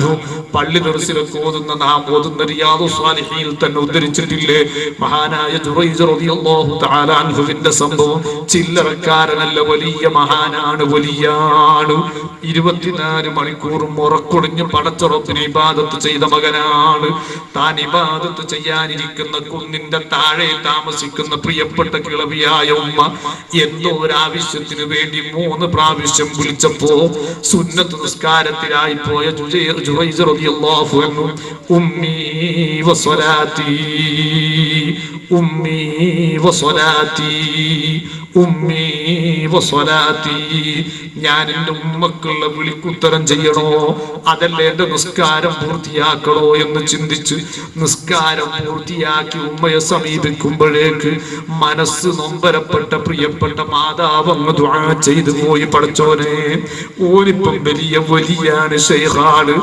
അൻഹു പള്ളി ദർസിലൊക്കെ നാം ഓതുന്ന റിയാദുസ് സ്വാലിഹീനിൽ തന്നെ ഉദ്ധരിച്ചിട്ടില്ലേ മഹാനായ ജുറൈജ് റളിയല്ലാഹു തആല അൻഹുവിന്റെ സംഭവം. ചില്ലറക്കാരനല്ല, വലിയ മഹാനാണ്, വലിയാണ്. 24 മണിക്കൂറും ഉറക്കൊടിഞ്ഞ് പടച്ച റബ്ബിനെ ഇബാദത്ത് ചെയ്ത മകനാണ്. താൻ ഇബാദത്ത് ചെയ്യാനിരിക്കുന്ന കുന്നിന്റെ താഴെ താമസിക്കുന്ന പ്രിയപ്പെട്ട കിളവിയായ ഉമ്മ എന്തോ ഒരാവശ്യത്തിന് വേണ്ടി 3 പ്രാവശ്യം വിളിച്ചപ്പോ സുന്നത്ത് നിസ്കാരത്തിലായി പോയ ജുറൈജ് റളിയല്ലാഹു അൻഹു ഉമ്മീ വസ്വലാത്തി ഉമ്മീ വസ്വലാത്തി ഉമ്മീ വസ്വലാത്തി, ഞാൻ എന്റെ ഉമ്മക്കുള്ള വിളിക്കുത്തരം ചെയ്യണോ അതല്ല എന്റെ നിസ്കാരം പൂർത്തിയാക്കണോ എന്ന് ചിന്തിച്ച് നിസ്കാരം പൂർത്തിയാക്കി ഉമ്മയെ സമീപിക്കുമ്പോഴേക്ക് മനസ്സ് നൊമ്പരപ്പെട്ട പ്രിയപ്പെട്ട മാതാവ് അങ്ങ് ദുആ ചെയ്തു പോയി, പടച്ചോനെ ഓനിപ്പം വലിയാണ്, ശൈഖാണ്,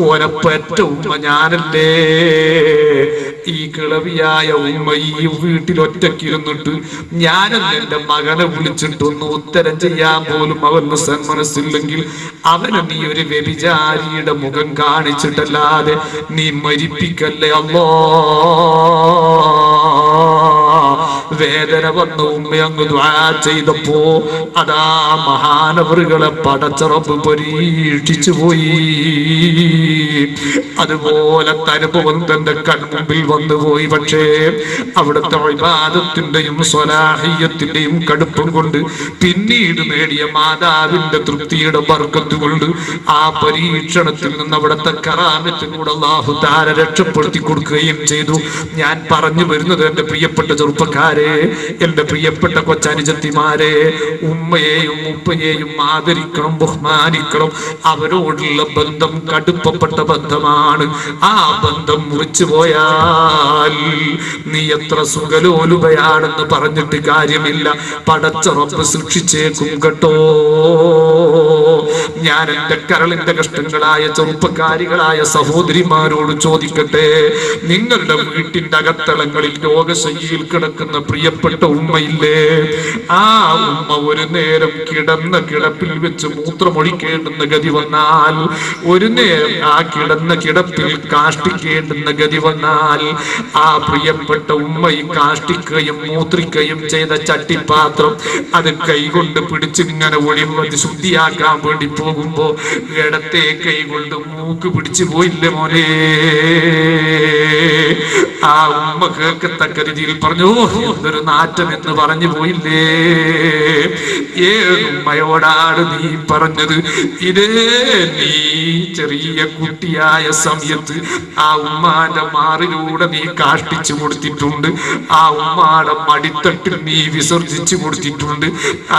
ഓനപ്പറ്റ ഉമ്മ ഞാനല്ലേ. ഈ കിളവിയായ ഉമ്മ ഈ വീട്ടിൽ ഒറ്റക്കിരുന്നിട്ട് ഞാനല്ല എന്റെ മകനെ വിളിച്ചിട്ടൊന്ന് ഉത്തരം ചെയ്യാൻ പോലും അവന് സന്മനസ്സില്ലെങ്കിൽ അവന് നീ ഒരു വ്യഭിചാരിയുടെ മുഖം കാണിച്ചിട്ടല്ലാതെ നീ മരിപ്പിക്കല്ലേ അല്ലാ. വേദന വന്ന ഉമ്മ അങ്ങ് ദുആ ചെയ്തപ്പോ അതാ മഹാനവറുകളെ പടച്ച റബ്ബ് പരീക്ഷിച്ചു പോയി. അതുപോലത്തെ അനുഭവം തന്റെ കൺമുമ്പിൽ വന്നുപോയി. പക്ഷേ അവിടുത്തെ ഇബാദത്തിന്റെയും സ്വലാഹിയത്തിന്റെയും കടുപ്പം കൊണ്ട് പിന്നീട് നേടിയ മാതാവിന്റെ തൃപ്തിയുടെ ബർക്കത്ത് കൊണ്ട് ആ പരീക്ഷണത്തിൽ നിന്ന് അവിടുത്തെ കറാമത്തിലൂടെ അല്ലാഹു തആല രക്ഷപ്പെടുത്തി കൊടുക്കുകയും ചെയ്തു. ഞാൻ പറഞ്ഞു വരുന്നത് എന്റെ പ്രിയപ്പെട്ട ചെറുപ്പക്കാരെ, എന്റെ പ്രിയപ്പെട്ട കൊച്ചനുജത്തിമാരെ, ഉമ്മയെയും ഉപ്പയെയും ആദരിക്കണം, ബഹുമാനിക്കണം. അവരോടുള്ള ബന്ധം കടുപ്പപ്പെട്ട ബന്ധമാണ്. ആ ബന്ധം മുറിച്ചു പോയാൽ നീ എത്ര സുഖലോലുപയാണെന്ന് പറഞ്ഞിട്ട് കാര്യമില്ല, പടച്ച റബ്ബ് ശിക്ഷിച്ചേക്കും കേട്ടോ. ഞാൻ എന്റെ കരളിന്റെ കഷ്ടങ്ങളായ ചെറുപ്പക്കാരികളായ സഹോദരിമാരോട് ചോദിക്കട്ടെ, നിങ്ങളുടെ വീട്ടിന്റെ അകത്തളങ്ങളിൽ രോഗശയ്യയിൽ കിടക്കുന്ന പ്രിയപ്പെട്ട ഉമ്മയില്ലേ? ആ ഉമ്മ ഒരു നേരം കിടന്ന കിടപ്പിൽ വെച്ച് മൂത്രമൊഴിക്കേണ്ടുന്ന ഗതി വന്നാൽ, ഒരു നേരം ആ കിടന്ന കിടപ്പിൽ കാഷ്ടിക്കേണ്ടുന്ന ഗതി വന്നാൽ, ആ പ്രിയപ്പെട്ട ഉമ്മ ഈ കാഷ്ടിക്കുകയും മൂത്രിക്കുകയും ചെയ്ത ചട്ടിപ്പാത്രം അത് കൈകൊണ്ട് പിടിച്ചിങ്ങനെ ഒഴിവത് ശുദ്ധിയാക്കാൻ വേണ്ടി പോകുമ്പോ ഇടത്തെ കൈ കൊണ്ട് മൂക്ക് പിടിച്ചു പോയില്ലേ മോനെ? ആ ഉമ്മ കേൾക്കത്തക്ക രീതിയിൽ പറഞ്ഞു, എന്തൊരു നാറ്റം എന്ന് പറഞ്ഞു പോയില്ലേ? ഏതുമ്മയോടാണ് നീ പറഞ്ഞത്? ഇതേ നീ ചെറിയ കുട്ടിയായ സമയത്ത് ആ ഉമ്മാന്റെ മാറിലൂടെ നീ കാഷ്ടിച്ചു കൊടുത്തിട്ടുണ്ട്, ആ ഉമ്മാടെ മടിത്തട്ടിൽ നീ വിസർജിച്ചു കൊടുത്തിട്ടുണ്ട്,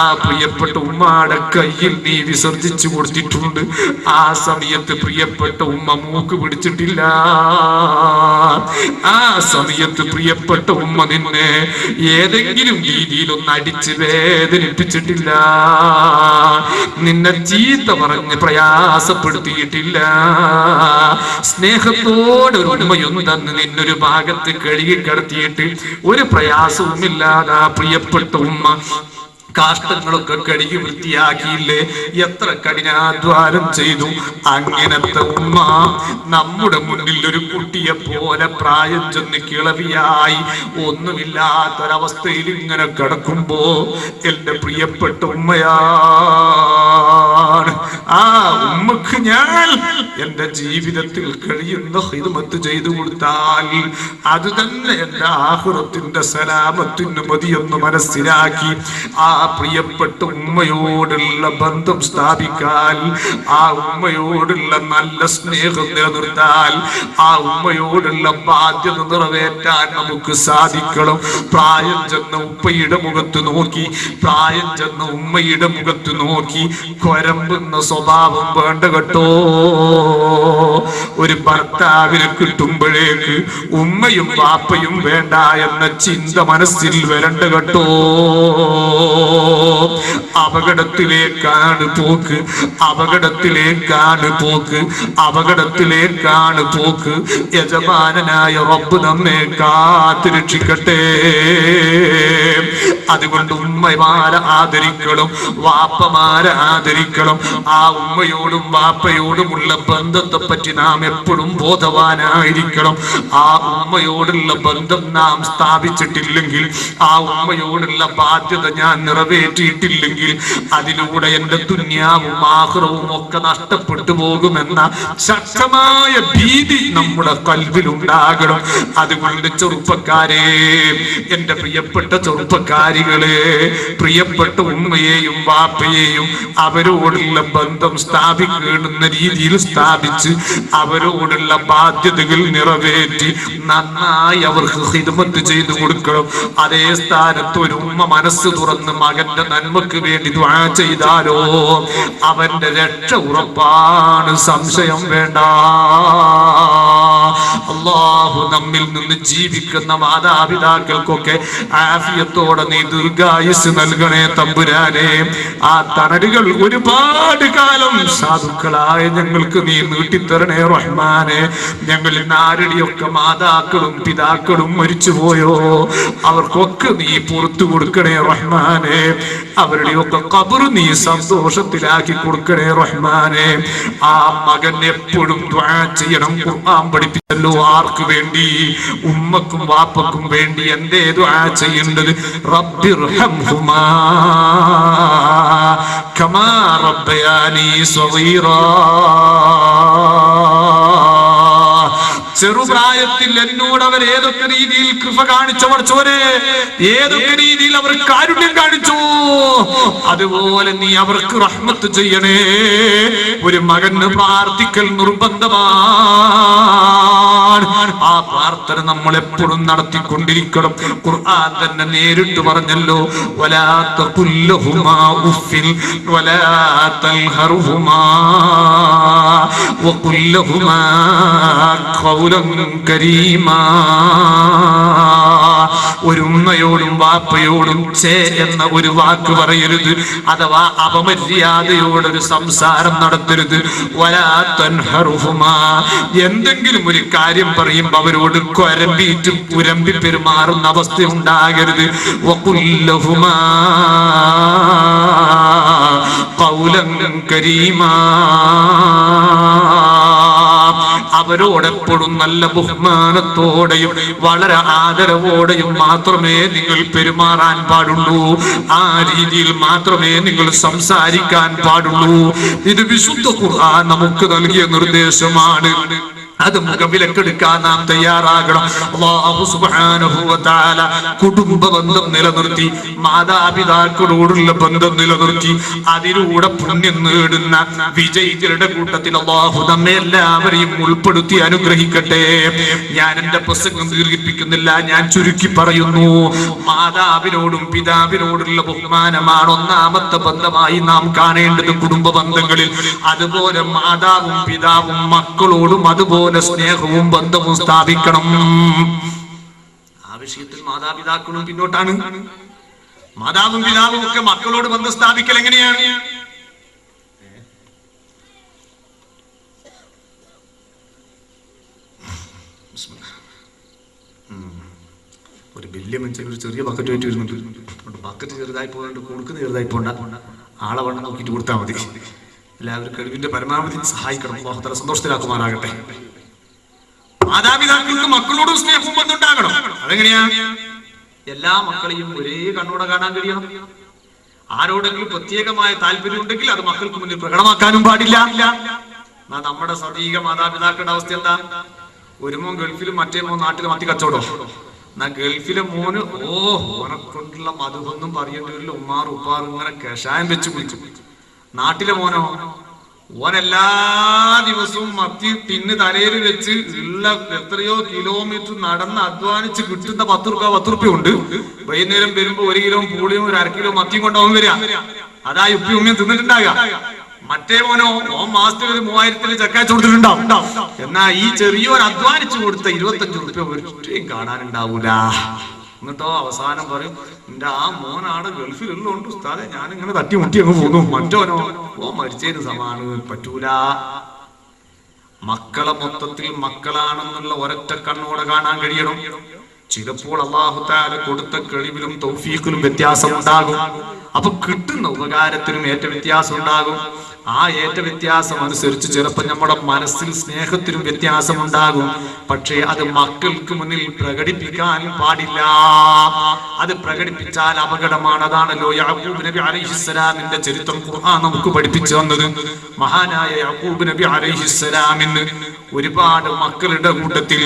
ആ പ്രിയപ്പെട്ട ഉമ്മാടെ കയ്യിൽ നീ വിസർജിച്ചു കൊടുത്തിട്ടുണ്ട്. ആ സമയത്ത് പ്രിയപ്പെട്ട ഉമ്മ മൂക്ക് പിടിച്ചിട്ടില്ല. ആ സമയത്ത് പ്രിയപ്പെട്ട ഉമ്മ നിന്നെ ഏതെങ്കിലും രീതിയിൽ ഒന്ന് അടിച്ച് വേദനിപ്പിച്ചിട്ടില്ല, നിന്നെ ചീത്ത പറഞ്ഞ് പ്രയാസപ്പെടുത്തിയിട്ടില്ല. സ്നേഹത്തോടെ ഒരു ഉമ്മയൊന്നും തന്ന് നിന്നൊരു ഭാഗത്ത് കഴുകി കിടത്തിയിട്ട് ഒരു പ്രയാസവുമില്ലാതെ ആ പ്രിയപ്പെട്ട ഉമ്മ കാഷ്ടങ്ങളൊക്കെ കഴുകി വൃത്തിയാക്കിയില്ലേ? എത്ര കഠിനാധ്വാനം ചെയ്തു. അങ്ങനത്തെ ഉമ്മ നമ്മുടെ മുന്നിൽ ഒരു കുട്ടിയെ പോലെ പ്രായം ചെന്ന് കിളവിയായി ഒന്നുമില്ലാത്തൊരവസ്ഥയിൽ ഇങ്ങനെ കിടക്കുമ്പോ എന്റെ പ്രിയപ്പെട്ട ഉമ്മയാണ്. ആ ഉമ്മക്ക് ഞാൻ എന്റെ ജീവിതത്തിൽ കഴിയുന്ന ഹിദ്മത്ത് ചെയ്തു കൊടുത്താൽ അത് തന്നെ എന്റെ ആഖിറത്തിന്റെ സലാമത്തിന് മതിയെന്ന് മനസ്സിലാക്കി ആ പ്രിയപ്പെട്ട ഉമ്മയോടുള്ള ബന്ധം സ്ഥാപിക്കാൻ, ആ ഉമ്മയോടുള്ള നല്ല സ്നേഹം നിലനിർത്താൻ, ആ ഉമ്മയോടുള്ള ബാധ്യത നിറവേറ്റാൻ നമുക്ക് സാധിക്കണം. പ്രായം ചെന്ന ഉപ്പയുടെ മുഖത്ത് നോക്കി, പ്രായം ചെന്ന ഉമ്മയുടെ മുഖത്ത് നോക്കി കൊരമ്പുന്ന സ്വഭാവം വേണ്ട കേട്ടോ. ഒരു ഭർത്താവിനെ കിട്ടുമ്പോഴേക്ക് ഉമ്മയും വാപ്പയും വേണ്ട എന്ന ചിന്ത മനസ്സിൽ വരണ്ട കേട്ടോ. അപകടത്തിലേക്കാണ് പോക്ക്, അപകടത്തിലേക്കാണ് പോക്ക്, അപകടത്തിലേക്കാണ് പോക്ക്. യജമാനനായ റബ്ബ് നമ്മെ കാത്തുരക്ഷിക്കട്ടെ. അതുകൊണ്ട് ഉമ്മമാരെ ആദരിക്കണം, വാപ്പമാരെ ആദരിക്കണം. ആ ഉമ്മയോടും വാപ്പയോടുമുള്ള ബന്ധത്തെ പറ്റി നാം എപ്പോഴും ബോധവാനായിരിക്കണം. ആ ഉമ്മയോടുള്ള ബന്ധം നാം സ്ഥാപിച്ചിട്ടില്ലെങ്കിൽ, ആ ഉമ്മയോടുള്ള ബാധ്യത ഞാൻ നിറവേറ്റിയിട്ടില്ലെങ്കിൽ, അതിലൂടെ എന്റെ ദുനിയാവും ആഖിറവും ഒക്കെ നഷ്ടപ്പെട്ടു പോകുമെന്ന ശക്തമായ ഭീതി നമ്മുടെ കൽവിലുണ്ടാകണം. അതുകൊണ്ട് ചെറുപ്പക്കാരെ, എന്റെ പ്രിയപ്പെട്ട ചെറുപ്പക്കാരികളെ, പ്രിയപ്പെട്ട ഉമ്മയെയും വാപ്പയെയും അവരോടുള്ള ബന്ധം സ്ഥാപിക്കുന്ന രീതിയിൽ സ്ഥാപിച്ച് അവരോടുള്ള ബാധ്യതകൾ നിറവേറ്റി നന്നായി അവർക്ക് ഖിദ്മത്ത് ചെയ്തു കൊടുക്കണം. അതേ സ്ഥാനത്ത് ഒരു ഉമ്മ മനസ്സ് തുറന്ന് മകന്റെ നന്മക്ക് വേണ്ടി ദുആ ചെയ്താലോ അവന്റെ രക്ഷ ഉറപ്പാണ്, സംശയം വേണ്ട. അല്ലാഹു നമ്മിൽ നിന്ന് ജീവിക്കുന്ന മാതാപിതാക്കൾക്കൊക്കെ ആഫിയത്തോടെ നീ ദീർഘായുസ് നൽകണേ തമ്പുരാനെ. ആ തണലുകൾ ഒരുപാട് കാലം സാധുക്കളായ ഞങ്ങൾക്ക് നീ നീട്ടിത്തരണേ റഹ്മാനെ. ഞങ്ങളിൽ ആരുടെയൊക്കെ മാതാക്കളും പിതാക്കളും മരിച്ചുപോയോ അവർക്കൊക്കെ നീ പുറത്തു കൊടുക്കണേ റഹ്മാനെ. അവരുടെയൊക്കെ ഖബർ നീ സന്തോഷത്തിലാക്കി കൊടുക്കണേ റഹ്മാനെ. ആ മകൻ എപ്പോഴും ദുആ ചെയ്യണം. ഖുർആൻ പഠിപ്പിച്ചല്ലോ ആർക്ക് വേണ്ടി? ഉമ്മക്കും വാപ്പക്കും വേണ്ടി. എന്തേ ദുആ ചെയ്യേണ്ടത്? റബ്ബിർഹംഹുമാ കമാ റബ്ബയാനി സഗീറാ. ചെറുപ്രായത്തിൽ എന്നോട് അവർ ഏതൊക്കെ രീതിയിൽ കൃപ കാണിച്ചവർ ചോരെ, ഏതൊക്കെ രീതിയിൽ അവർ കാരുണ്യം കാണിച്ചു, അതുപോലെ നീ അവർക്ക് റഹ്മത്ത് ചെയ്യണേ. ഒരു മകന് പ്രാർത്ഥിക്കൽ നിർബന്ധമാണ്. ആ പ്രാർത്ഥന നമ്മൾ എപ്പോഴും നടത്തിക്കൊണ്ടിരിക്കണം. ഖുർആൻ തന്നെ നേരിട്ട് പറഞ്ഞല്ലോ, വലാ തഖുൽ ലഹുമാ ഉഫിൻ വലാ തൽഹറുഹുമാ വഖുൽ ലഹുമാ കരീമാ. ഒരു ഉമ്മയോടും വാപ്പയോടും ചേ എന്ന ഒരു വാക്ക് പറയരുത്, അഥവാ അപമര്യാദയോടൊരു സംസാരം നടത്തരുത്. വലാ തൻഹറുഹുമാ, എന്തെങ്കിലും ഒരു കാര്യം പറയുമ്പോൾ അവരോട് കൊരമ്പിയിട്ട് പുരമ്പി പെരുമാറുന്ന അവസ്ഥ ഉണ്ടാകരുത്. വഖുൽ ലഹുമാ ഖൗലൻ കരീമാ, അവരോടെപ്പോഴും നല്ല ബഹുമാനത്തോടെയും വളരെ ആദരവോടെയും മാത്രമേ നിങ്ങൾ പെരുമാറാൻ പാടുള്ളൂ. ആ രീതിയിൽ മാത്രമേ നിങ്ങൾ സംസാരിക്കാൻ പാടുള്ളൂ. ഇത് വിശുദ്ധ ഖുർആൻ നമുക്ക് നൽകിയ നിർദ്ദേശമാണ്. അത് മുഖവിലക്കെടുക്കാൻ നാം തയ്യാറാകണം. അല്ലാഹു സുബ്ഹാനഹു വ തആല കുടുംബ ബന്ധം നിലനിർത്തി, മാതാപിതാക്കളോടുള്ള ബന്ധം നിലനിർത്തി, അതിലൂടെ പുണ്യം നേടുന്ന വിജയികളുടെ കൂട്ടത്തിൽ അല്ലാഹു നമ്മെ എല്ലാവരെയും ഉൾപ്പെടുത്തി അനുഗ്രഹിക്കട്ടെ. ഞാൻ എന്റെ പ്രസംഗം ദീർഘിപ്പിക്കുന്നില്ല, ഞാൻ ചുരുക്കി പറയുന്നു. മാതാവിനോടും പിതാവിനോടുള്ള ബഹുമാനമാണ് ഒന്നാമത്തെ ബന്ധമായി നാം കാണേണ്ടത് കുടുംബ ബന്ധങ്ങളിൽ. അതുപോലെ മാതാവും പിതാവും മക്കളോടും അതുപോലെ സ്നേഹവും ബന്ധവും സ്ഥാപിക്കണം. ആ വിഷയത്തിൽ മാതാപിതാക്കളും പിന്നോട്ടാണ്. മാതാവും പിതാവും ഒക്കെ മക്കളോട് ബന്ധം സ്ഥാപിക്കൽ എങ്ങനെയാണ്? ഒരു വലിയ മനുഷ്യൻ ഒരു ചെറിയ ബക്കറ്റ് ആയിട്ട് വരുന്നുണ്ട്. ബക്കറ്റ് ചെറുതായി പോകണ്ട, കൊടുക്കുന്ന ചെറുതായി പോകണ്ട, ആളെ വണ്ണം നോക്കിയിട്ട് കൊടുത്താൽ മതി. എല്ലാവരും കഴിവിന്റെ പരമാവധി സഹായിക്കണം. അല്ലാഹു സന്തോഷത്തിലാക്കുമാറാകട്ടെ. മാതാപിതാക്കൾക്ക് മക്കളോടും സ്നേഹവും ബന്ധമുണ്ടാകണം. അതെങ്ങനെയാ? എല്ലാ മക്കളെയും ഒരേ കണ്ണോടെ കാണാൻ കഴിയണം. ആരോടെങ്കിലും പ്രത്യേകമായ താല്പര്യം ഉണ്ടെങ്കിൽ അത് മക്കൾക്ക് മുന്നിൽ പ്രകടമാക്കാനും പാടില്ല. നമ്മുടെ സതീക മാതാപിതാക്കളുടെ അവസ്ഥ എന്താ? ഒരു മോൻ ഗൾഫിലും മറ്റേ മോൻ നാട്ടിലും മത്തി കച്ചവടം. എന്നാ ഗൾഫിലെ മോന് ഓനെ കൊണ്ടുള്ള മധുവൊന്നും പറയേണ്ടി വരില്ല. ഉമ്മാറും ഉപ്പാറും ഇങ്ങനെ കഷായം വെച്ച് കുടിച്ചു. നാട്ടിലെ മോനോ, ഓൻ എല്ലാ ദിവസവും മത്തി തിന്ന് തലയിൽ വെച്ച് ഉള്ള എത്രയോ കിലോമീറ്റർ നടന്ന് അധ്വാനിച്ച് കിട്ടുന്ന 10 രൂപ ഉണ്ട്. വൈകുന്നേരം വരുമ്പോ 1 കിലോ പൂളിയും 1/2 കിലോ മത്തിയും കൊണ്ടാവും വരിക. അതാ ഉപ്പി ഉമ്മയും തിന്നിട്ടുണ്ടാകുക. മറ്റേ മോനോ ഓൻ മാസത്തിൽ 3000 ചക്കാച്ച് കൊടുത്തിട്ടുണ്ടാവും. എന്നാ ഈ ചെറിയോൻ അധ്വാനിച്ചു കൊടുത്ത 25 രൂപ ഒരിക്കലും കാണാനുണ്ടാവൂല. എന്നിട്ടോ അവസാനം പറയും, എന്റെ ആ മോനാണ് ഗൾഫിലുള്ളതുകൊണ്ട് ഉസ്താദെ ഞാനിങ്ങനെ തട്ടിമുട്ടി അങ്ങ് പോന്നു. മറ്റോനോ ഓ മരിച്ചതിന് സമാണ്, പറ്റൂല. മക്കളെ മൊത്തത്തിൽ മക്കളാണെന്നുള്ള ഒരൊറ്റ കണ്ണോടെ കാണാൻ കഴിയണം. ചിലപ്പോൾ അല്ലാഹു തആല കൊടുത്ത കഴിവിലും തൗഫീഖിലും വ്യത്യാസം ഉണ്ടാകും. അപ്പൊ കിട്ടുന്ന ഉപകാരത്തിനും ഏറ്റ വ്യത്യാസം ഉണ്ടാകും. ആ ഏറ്റ വ്യത്യാസം അനുസരിച്ച് ചിലപ്പോൾ നമ്മുടെ മനസ്സിൽ സ്നേഹത്തിലും വ്യത്യാസമുണ്ടാകും. പക്ഷേ അത് മക്കൾക്ക് മുന്നിൽ പ്രകടിപ്പിക്കാൻ പാടില്ല. അത് പ്രകടിപ്പിച്ചാൽ അപകടമാണ്. അതാണല്ലോ യാക്കൂബ് നബി അലൈഹിസ്സലാമിന്റെ ചരിത്രം ഖുർആൻ നമുക്ക് പഠിപ്പിച്ചു തന്നത്. മഹാനായ യാക്കൂബ് നബി അലൈഹിസ്സലാമിന് ഒരുപാട് മക്കളുടെ കൂട്ടത്തിൽ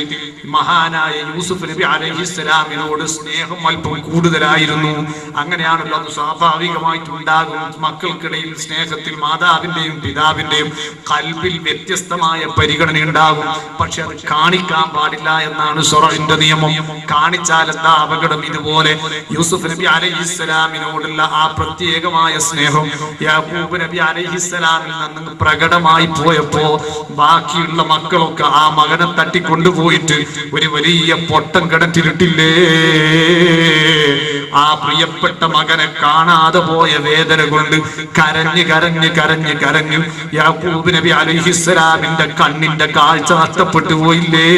മഹാനായ യൂസുഫ് നബി അലൈഹിസ്സലാമിനോട് സ്നേഹം അല്പം കൂടുതലായിരുന്നു. അങ്ങനെയാണല്ലോ അത് സ്വാഭാവികമായിട്ടുണ്ടാകും. മക്കൾക്കിടയിൽ സ്നേഹത്തിൽ മാതാവിന്റെയും പിതാവിന്റെയും കൽബിൽ വ്യത്യസ്തമായ പരിഗണന ഉണ്ടാകും. പക്ഷെ അത് കാണിക്കാൻ പാടില്ല എന്നാണ് ശറഇന്റെ നിയമം. കാണിച്ചാൽ എന്താ അപകടം? ഇതുപോലെ യൂസുഫ് നബി അലൈഹിസ്സലാമിനോടുള്ള ആ പ്രത്യേകമായ സ്നേഹം യാക്കൂബ് നബി അലൈഹിസ്സലാമിൽ നിന്ന് പ്രകടമായി പോയപ്പോ ബാക്കിയുള്ള മക്കളൊക്കെ ആ മകനെ തട്ടിക്കൊണ്ടുപോയിട്ട് ഒരു വലിയ പൊട്ടം കിണറ്റിലിട്ടില്ലേ. ആ പ്രിയപ്പെട്ട മകനെ കാണാതെ പോയ വേദന കൊണ്ട് കരഞ്ഞ് കരഞ്ഞ് കരഞ്ഞ് കരഞ്ഞു യാക്കൂബ് നബി അലൈഹിസ്സലാമിന്റെ കണ്ണിന്റെ കാഴ്ച നഷ്ടപ്പെട്ടു പോയില്ലേ.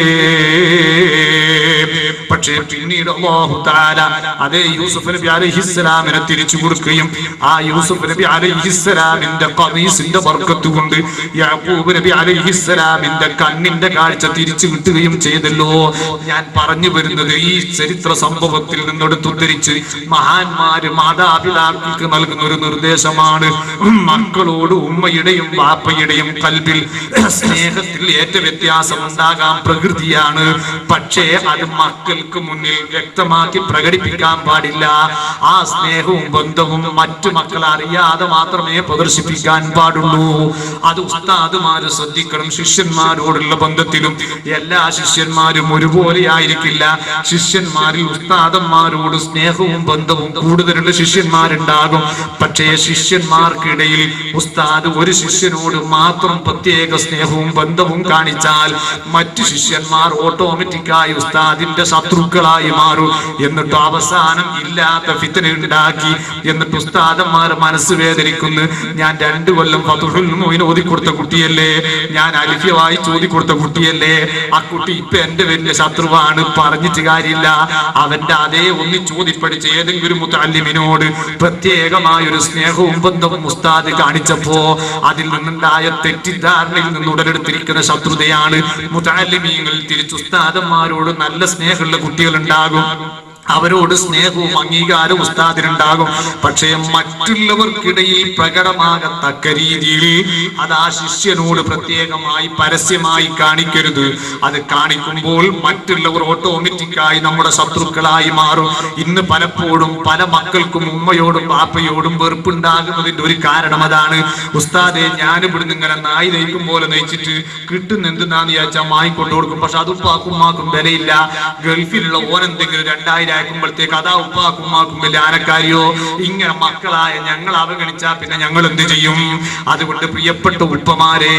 പക്ഷേ പിന്നീട് അല്ലാഹു തആല അതേ യൂസുഫ് നബി അലൈഹിസ്സലാമിനെ തിരിച്ചു കൊടുക്കുകയും ആ യൂസുഫ് നബി അലൈഹിസ്സലാമിന്റെ ഖമീസിന്റെ ബർക്കത്ത് കൊണ്ട് യാക്കൂബ് നബി അലൈഹിസ്സലാമിന്റെ കണ്ണിന്റെ കാഴ്ച തിരിച്ചു കിട്ടുകയും ചെയ്തല്ലോ. ഞാൻ പറഞ്ഞു വരുന്നത് ഈ ചരിത്ര സംഭവത്തിൽ നിന്നെടുത്തുദ്ധരിച്ച് മഹാന്മാര് മാതാപിതാക്കൾക്ക് നൽകുന്ന ഒരു നിർദ്ദേശമാണ്. മക്കളോട് ഉമ്മയുടെയും ബാപ്പയുടെയും കൽബിൽ സ്നേഹത്തിൽ ഏറ്റ വ്യത്യാസം ഉണ്ടാകാൻ പ്രകൃതിയാണ്. പക്ഷേ അത് മക്കൾക്ക് മുന്നിൽ വ്യക്തമാക്കി പ്രകടിപ്പിക്കാൻ പാടില്ല. ആ സ്നേഹവും ബന്ധവും മറ്റു മക്കൾ അറിയാതെ മാത്രമേ പ്രദർശിപ്പിക്കാൻ പാടുള്ളൂ. അത് ഉസ്താദുമാര് ശ്രദ്ധിക്കണം. ശിഷ്യന്മാരോടുള്ള ബന്ധത്തിലും എല്ലാ ശിഷ്യന്മാരും ഒരുപോലെ ആയിരിക്കില്ല. ശിഷ്യന്മാരിൽ ഉസ്താദന്മാരോട് സ്നേഹവും ബന്ധവും കൂടുതലുള്ള ശിഷ്യന്മാരുണ്ടാകും. പക്ഷേ ശിഷ്യന്മാർക്കിടയിൽ ഉസ്താദ് ഒരു ശിഷ്യനോട് മാത്രം പ്രത്യേക സ്നേഹവും ബന്ധവും കാണിച്ചാൽ മറ്റു ശിഷ്യന്മാർ ഓട്ടോമാറ്റിക്കായി ഉസ്താദിന്റെ ശത്രുക്കളായി മാറും. എന്നിട്ട് അവസാനം ഇല്ലാത്ത ഫിത്ന ഉണ്ടാക്കി എന്നിട്ട് ഉസ്താദന്മാർ മനസ്സ് വേദനിക്കുന്നു. ഞാൻ 2 കൊല്ലം ഫതുഹുൽ മുഈൻ ഓതിക്കൊടുത്ത കുട്ടിയല്ലേ, ഞാൻ അൽഫിയ വായിച്ച് ഓതിക്കൊടുത്ത കുട്ടിയല്ലേ, ആ കുട്ടി ഇപ്പൊ എന്റെ വലിയ ശത്രുവാണ്. പറഞ്ഞിട്ട് കാര്യമില്ല. അവന്റെ അതേ ചോദിപ്പടിച്ച് ഏതെങ്കിലും മുതഅല്ലിമിനോട് പ്രത്യേകമായ ഒരു സ്നേഹവും ബന്ധവും ഉസ്താദ് കാണിച്ചപ്പോ അതിൽ നിന്നുണ്ടായ തെറ്റിദ്ധാരണയിൽ നിന്ന് ഉടലെടുത്തിരിക്കുന്ന ശത്രുതയാണ്. മുതഅല്ലിമീങ്ങൾ തിരിച്ച് ഉസ്താദന്മാരോട് നല്ല സ്നേഹമുള്ള കുട്ടികൾ ഉണ്ടാകും. അവരോട് സ്നേഹവും അംഗീകാരവും ഉസ്താദിനുണ്ടാകും. പക്ഷേ മറ്റുള്ളവർക്കിടയിൽ പ്രകടമാകത്തക്ക രീതിയിൽ അത് ആ ശിഷ്യനോട് പ്രത്യേകമായി പരസ്യമായി കാണിക്കരുത്. അത് കാണിക്കുമ്പോൾ മറ്റുള്ളവർ ഓട്ടോമാറ്റിക്കായി നമ്മുടെ ശത്രുക്കളായി മാറും. ഇന്ന് പലപ്പോഴും പല മക്കൾക്കും ഉമ്മയോടും ബാപ്പയോടും വെറുപ്പുണ്ടാകുന്നതിന്റെ ഒരു കാരണം അതാണ്. ഉസ്താദെ, ഞാനിവിടുന്ന് ഇങ്ങനെ നായി നയിക്കും പോലെ നയിച്ചിട്ട് കിട്ടുന്ന എന്തെന്നാന്ന് വിചാരിച്ചാൽ വാങ്ങിക്കൊണ്ടു കൊടുക്കും. പക്ഷെ അത് ഉപ്പാക്കും ഉമ്മാക്കും വിലയില്ല. ഗൾഫിലുള്ള ഓനെന്തെങ്കിലും 2000 ആക്കുമ്പോഴത്തേക്ക് അതാ ഉപ്പാക്കും ഉമ്മാക്കും വലിയ ആനക്കാരിയോ. ഇങ്ങനെ മക്കളായ ഞങ്ങൾ അവഗണിച്ചാ പിന്നെ ഞങ്ങൾ എന്ത് ചെയ്യും? അതുകൊണ്ട് പ്രിയപ്പെട്ട ഉപ്പമാരെ,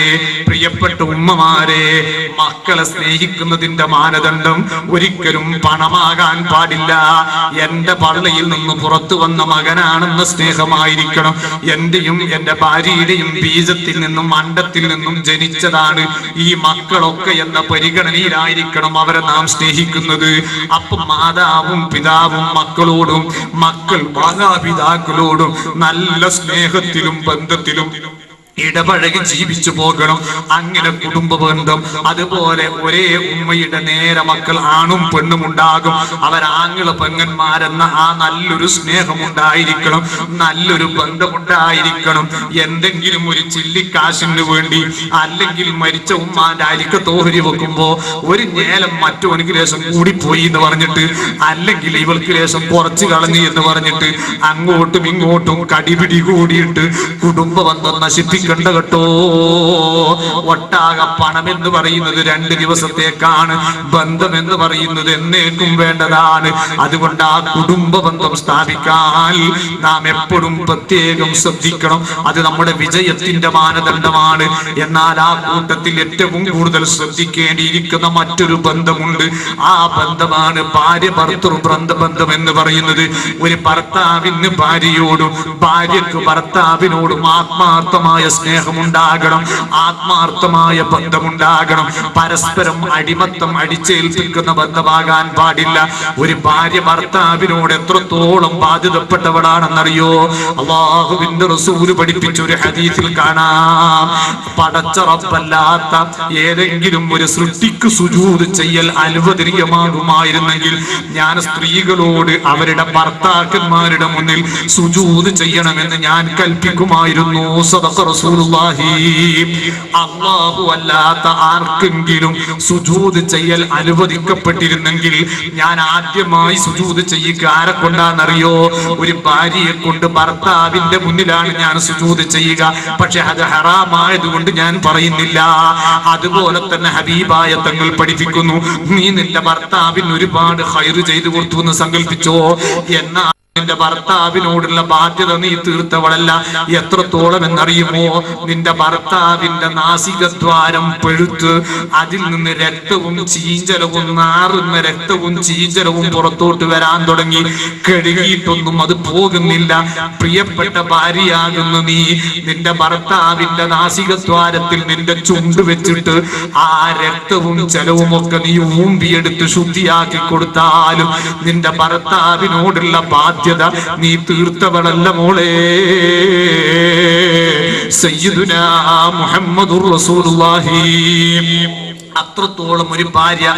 പ്രിയപ്പെട്ട ഉമ്മമാരെ, മക്കളെ സ്നേഹിക്കുന്നതിന്റെ മാനദണ്ഡം ഒരിക്കലും പണമാകാൻ പാടില്ല. എന്റെ പള്ളയിൽ നിന്ന് പുറത്തു വന്ന മകനാണെന്ന സ്നേഹമായിരിക്കണം. എന്റെയും എന്റെ ഭാര്യയുടെയും ബീജത്തിൽ നിന്നും അണ്ടത്തിൽ നിന്നും ജനിച്ചതാണ് ഈ മക്കളൊക്കെ എന്ന പരിഗണനയിലായിരിക്കണം അവരെ നാം സ്നേഹിക്കുന്നത്. അപ്പം മാതാവും പിതാവും മക്കളോടും മക്കൾ മാതാപിതാക്കളോടും നല്ല സ്നേഹത്തിലും ബന്ധത്തിലും ഇടപഴകി ജീവിച്ചു പോകണം. അങ്ങനെ കുടുംബ ബന്ധം. അതുപോലെ ഒരേ ഉമ്മയുടെ നേരെ മക്കൾ ആണും പെണ്ണും ഉണ്ടാകും. അവരാങ്ങള പെങ്ങന്മാരെന്ന ആ നല്ലൊരു സ്നേഹമുണ്ടായിരിക്കണം, നല്ലൊരു ബന്ധമുണ്ടായിരിക്കണം. എന്തെങ്കിലും ഒരു ചില്ലിക്കാശിന് വേണ്ടി അല്ലെങ്കിൽ മരിച്ച ഉമ്മാന്റെ അരിക്ക തോഹരി വെക്കുമ്പോ ഒരു നേരം മറ്റോനിക്ക് ലേശം കൂടിപ്പോയി എന്ന് പറഞ്ഞിട്ട്, അല്ലെങ്കിൽ ഇവൾക്ക് ലേശം കുറച്ച് കളഞ്ഞു എന്ന് പറഞ്ഞിട്ട് അങ്ങോട്ടും ഇങ്ങോട്ടും കടിപിടി കൂടിയിട്ട് കുടുംബ ബന്ധം നശിപ്പിക്കും. കണ്ട കേട്ടോ. ഒട്ടാകെ പണം എന്ന് പറയുന്നത് 2 ദിവസത്തേക്കാണ്. ബന്ധം എന്ന് പറയുന്നത് എന്നേക്കും വേണ്ടതാണ്. അതുകൊണ്ട് ആ കുടുംബ ബന്ധം സ്ഥാപിക്കാൻ നാം എപ്പോഴും പ്രത്യേകം ശ്രദ്ധിക്കണം. അത് നമ്മുടെ വിജയത്തിന്റെ മാനദണ്ഡമാണ്. എന്നാൽ ആ കൂട്ടത്തിൽ ഏറ്റവും കൂടുതൽ ശ്രദ്ധിക്കേണ്ടിയിരിക്കുന്ന മറ്റൊരു ബന്ധമുണ്ട്. ആ ബന്ധമാണ് ഭാര്യ ഭർത്തൃ ബന്ധം എന്ന് പറയുന്നത്. ഒരു ഭർത്താവിന് ഭാര്യയോടും ഭാര്യക്ക് ഭർത്താവിനോടും ആത്മാർത്ഥമായ സ്നേഹമുണ്ടാകണം, ആത്മാർത്ഥമായ ബന്ധമുണ്ടാകണം. പരസ്പരം അടിമത്തം അടിച്ചേൽപ്പിക്കുന്ന ബന്ധമാകാൻ പാടില്ല. ഒരു ഭാര്യ ഭർത്താവിനോട് എത്രത്തോളം ബാധ്യതപ്പെട്ടവളാണെന്നറിയോ? അല്ലാഹുവിന്റെ റസൂൽ പഠിപ്പിച്ച ഒരു ഹദീസിൽ കാണാം, പടച്ച റബ്ബല്ലാത്ത ഏതെങ്കിലും ഒരു സൃഷ്ടിക്ക് സുജൂദ് ചെയ്യൽ അനുവദനീയമാകുമായിരുന്നെങ്കിൽ ഞാൻ സ്ത്രീകളോട് അവരുടെ ഭർത്താക്കന്മാരുടെ മുന്നിൽ സുജൂദ് ചെയ്യണമെന്ന് ഞാൻ കൽപ്പിക്കുമായിരുന്നു. സദഖ റസൂലുള്ളാഹി. അല്ലാഹു അല്ലാത്ത ആർക്കെങ്കിലും സുജൂദ് ചെയ്യൽ അനുവദിക്കപ്പെട്ടിരുന്നെങ്കിൽ ഞാൻ ആദ്യമായി സുജൂദ് ചെയ്യുക ആരെ കൊണ്ടാണെന്നറിയോ? ഒരു ഭാര്യയെ കൊണ്ട് ഭർത്താവിന്റെ മുന്നിലാണ് ഞാൻ സുജൂദ് ചെയ്യുക. പക്ഷെ അത് ഹറാമായതുകൊണ്ട് ഞാൻ പറയുന്നില്ല. അതുപോലെ തന്നെ ഹബീബായ തങ്ങൾ പഠിപ്പിക്കുന്നു, നീ നിന്റെ ഭർത്താവിന് ഒരുപാട് ഖൈർ ചെയ്തു കൊടുത്തു എന്ന് സങ്കല്പിച്ചോ, എന്നാൽ നിന്റെ ഭർത്താവിനോടുള്ള ബാധ്യത നീ തീർത്തവളല്ല. എത്രത്തോളം എന്നറിയുമോ? നിന്റെ ഭർത്താവിന്റെ നാസികദ്വാരം പെഴുത്ത് അതിൽ നിന്ന് രക്തവും ചീഞ്ചലവും, നാറുന്ന രക്തവും ചീഞ്ചലവും പുറത്തോട്ട് വരാൻ തുടങ്ങി. കഴുകിയിട്ടൊന്നും അത് പോകുന്നില്ല. പ്രിയപ്പെട്ട ഭാര്യയാകുന്നു നീ, നിന്റെ ഭർത്താവിന്റെ നാസികദ്വാരത്തിൽ നിന്റെ ചുണ്ട് വെച്ചിട്ട് ആ രക്തവും ജലവും ഒക്കെ നീ ഊമ്പിയെടുത്ത് ശുദ്ധിയാക്കി കൊടുത്താലും നിന്റെ ഭർത്താവിനോടുള്ള ബാധ്യത നീ തീർത്തവളല്ല മോളെ. സയ്യിദുനാ മുഹമ്മദുർ റസൂലുള്ളാഹി. അത്രത്തോളം ഒരു ഭാര്യ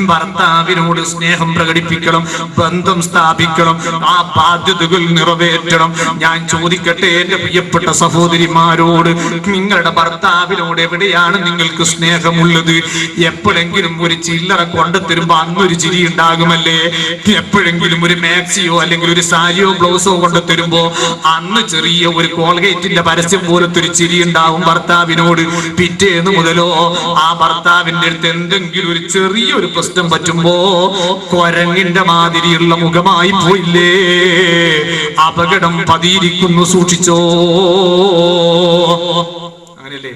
ഭർത്താവിനോട് സ്നേഹം പ്രകടിപ്പിക്കണം, ബന്ധം സ്ഥാപിക്കണം, ആ ബാധ്യതകൾ നിറവേറ്റണം. ഞാൻ ചോദിക്കട്ടെ എന്റെ പ്രിയപ്പെട്ട സഹോദരിമാരോട്, നിങ്ങളുടെ ഭർത്താവിനോട് എവിടെയാണ് നിങ്ങൾക്ക് സ്നേഹമുള്ളത്? എപ്പോഴെങ്കിലും ഒരു ചില്ലറ കൊണ്ടുതരുമ്പോ അന്നൊരു ചിരി ഉണ്ടാകുമല്ലേ? എപ്പോഴെങ്കിലും ഒരു മാക്സിയോ അല്ലെങ്കിൽ ഒരു സാരിയോ ബ്ലൗസോ കൊണ്ടുതരുമ്പോ അന്ന് ചെറിയ ഒരു കോൾഗേറ്റിന്റെ പരസ്യം പോലത്തെ ഒരു ചിരി ഉണ്ടാവും ഭർത്താവിനോട്. പിറ്റേന്ന് മുതലോ ആ ഭർത്താവിന്റെ എന്തെങ്കിലും ഒരു ചെറിയൊരു പ്രശ്നം പറ്റുമ്പോ കൊരങ്ങിന്റെ മാതിരിയുള്ള മുഖമായി പോയില്ലേ? അപകടം പതിയിരിക്കുന്നു, സൂക്ഷിച്ചോ. അങ്ങനെയല്ലേ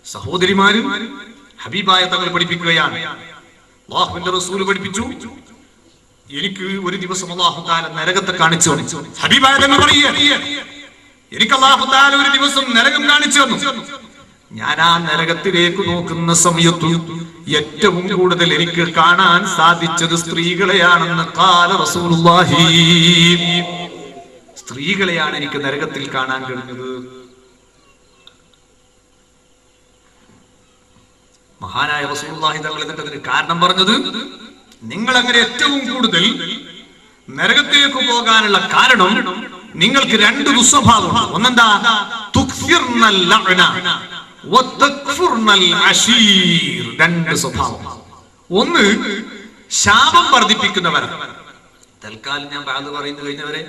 സഹോദരിമാരും? ഹബീബായ തങ്ങൾ പഠിപ്പിക്കുകയാണ്, അല്ലാഹുവിന്റെ റസൂൽ പഠിപ്പിച്ചു, എനിക്ക് ഒരു ദിവസം അല്ലാഹു തആല നരകത്തെ കാണിച്ചു. ഹബീബായ തങ്ങൾ പറയുക, എനിക്ക് അല്ലാഹു തആല ഒരു ദിവസം നരകം കാണിച്ചു തന്നു. ഞാൻ ആ നരകത്തിലേക്ക് നോക്കുന്ന സമയത്ത് ഏറ്റവും കൂടുതൽ എനിക്ക് കാണാൻ സാധിച്ചത് സ്ത്രീകളെയാണെന്ന് ഖാല റസൂലുള്ളാഹി. സ്ത്രീകളെയാണ് എനിക്ക് നരകത്തിൽ കാണാൻ കഴിഞ്ഞത്. മഹാനായ റസൂലുള്ളാഹി തങ്ങൾ എന്നിട്ട് അതിന് കാരണം പറഞ്ഞത്, നിങ്ങൾ അങ്ങനെ ഏറ്റവും കൂടുതൽ നരകത്തിലേക്ക് പോകാനുള്ള കാരണം നിങ്ങൾക്ക് രണ്ട് ദുസ്വഭാവമാണ്. ഒന്നെന്താ? തുക്സിർനൽ ലഅന വതക്ഫുർനൽ അശീർ. രണ്ട് സ്വഭാവം. ഒന്ന്, ശാപം വർദ്ധിപ്പിക്കുന്നവരാണ്. തൽക്കാലം ഞാൻ വാദ് പറയുന്നത് കഴിഞ്ഞവരെ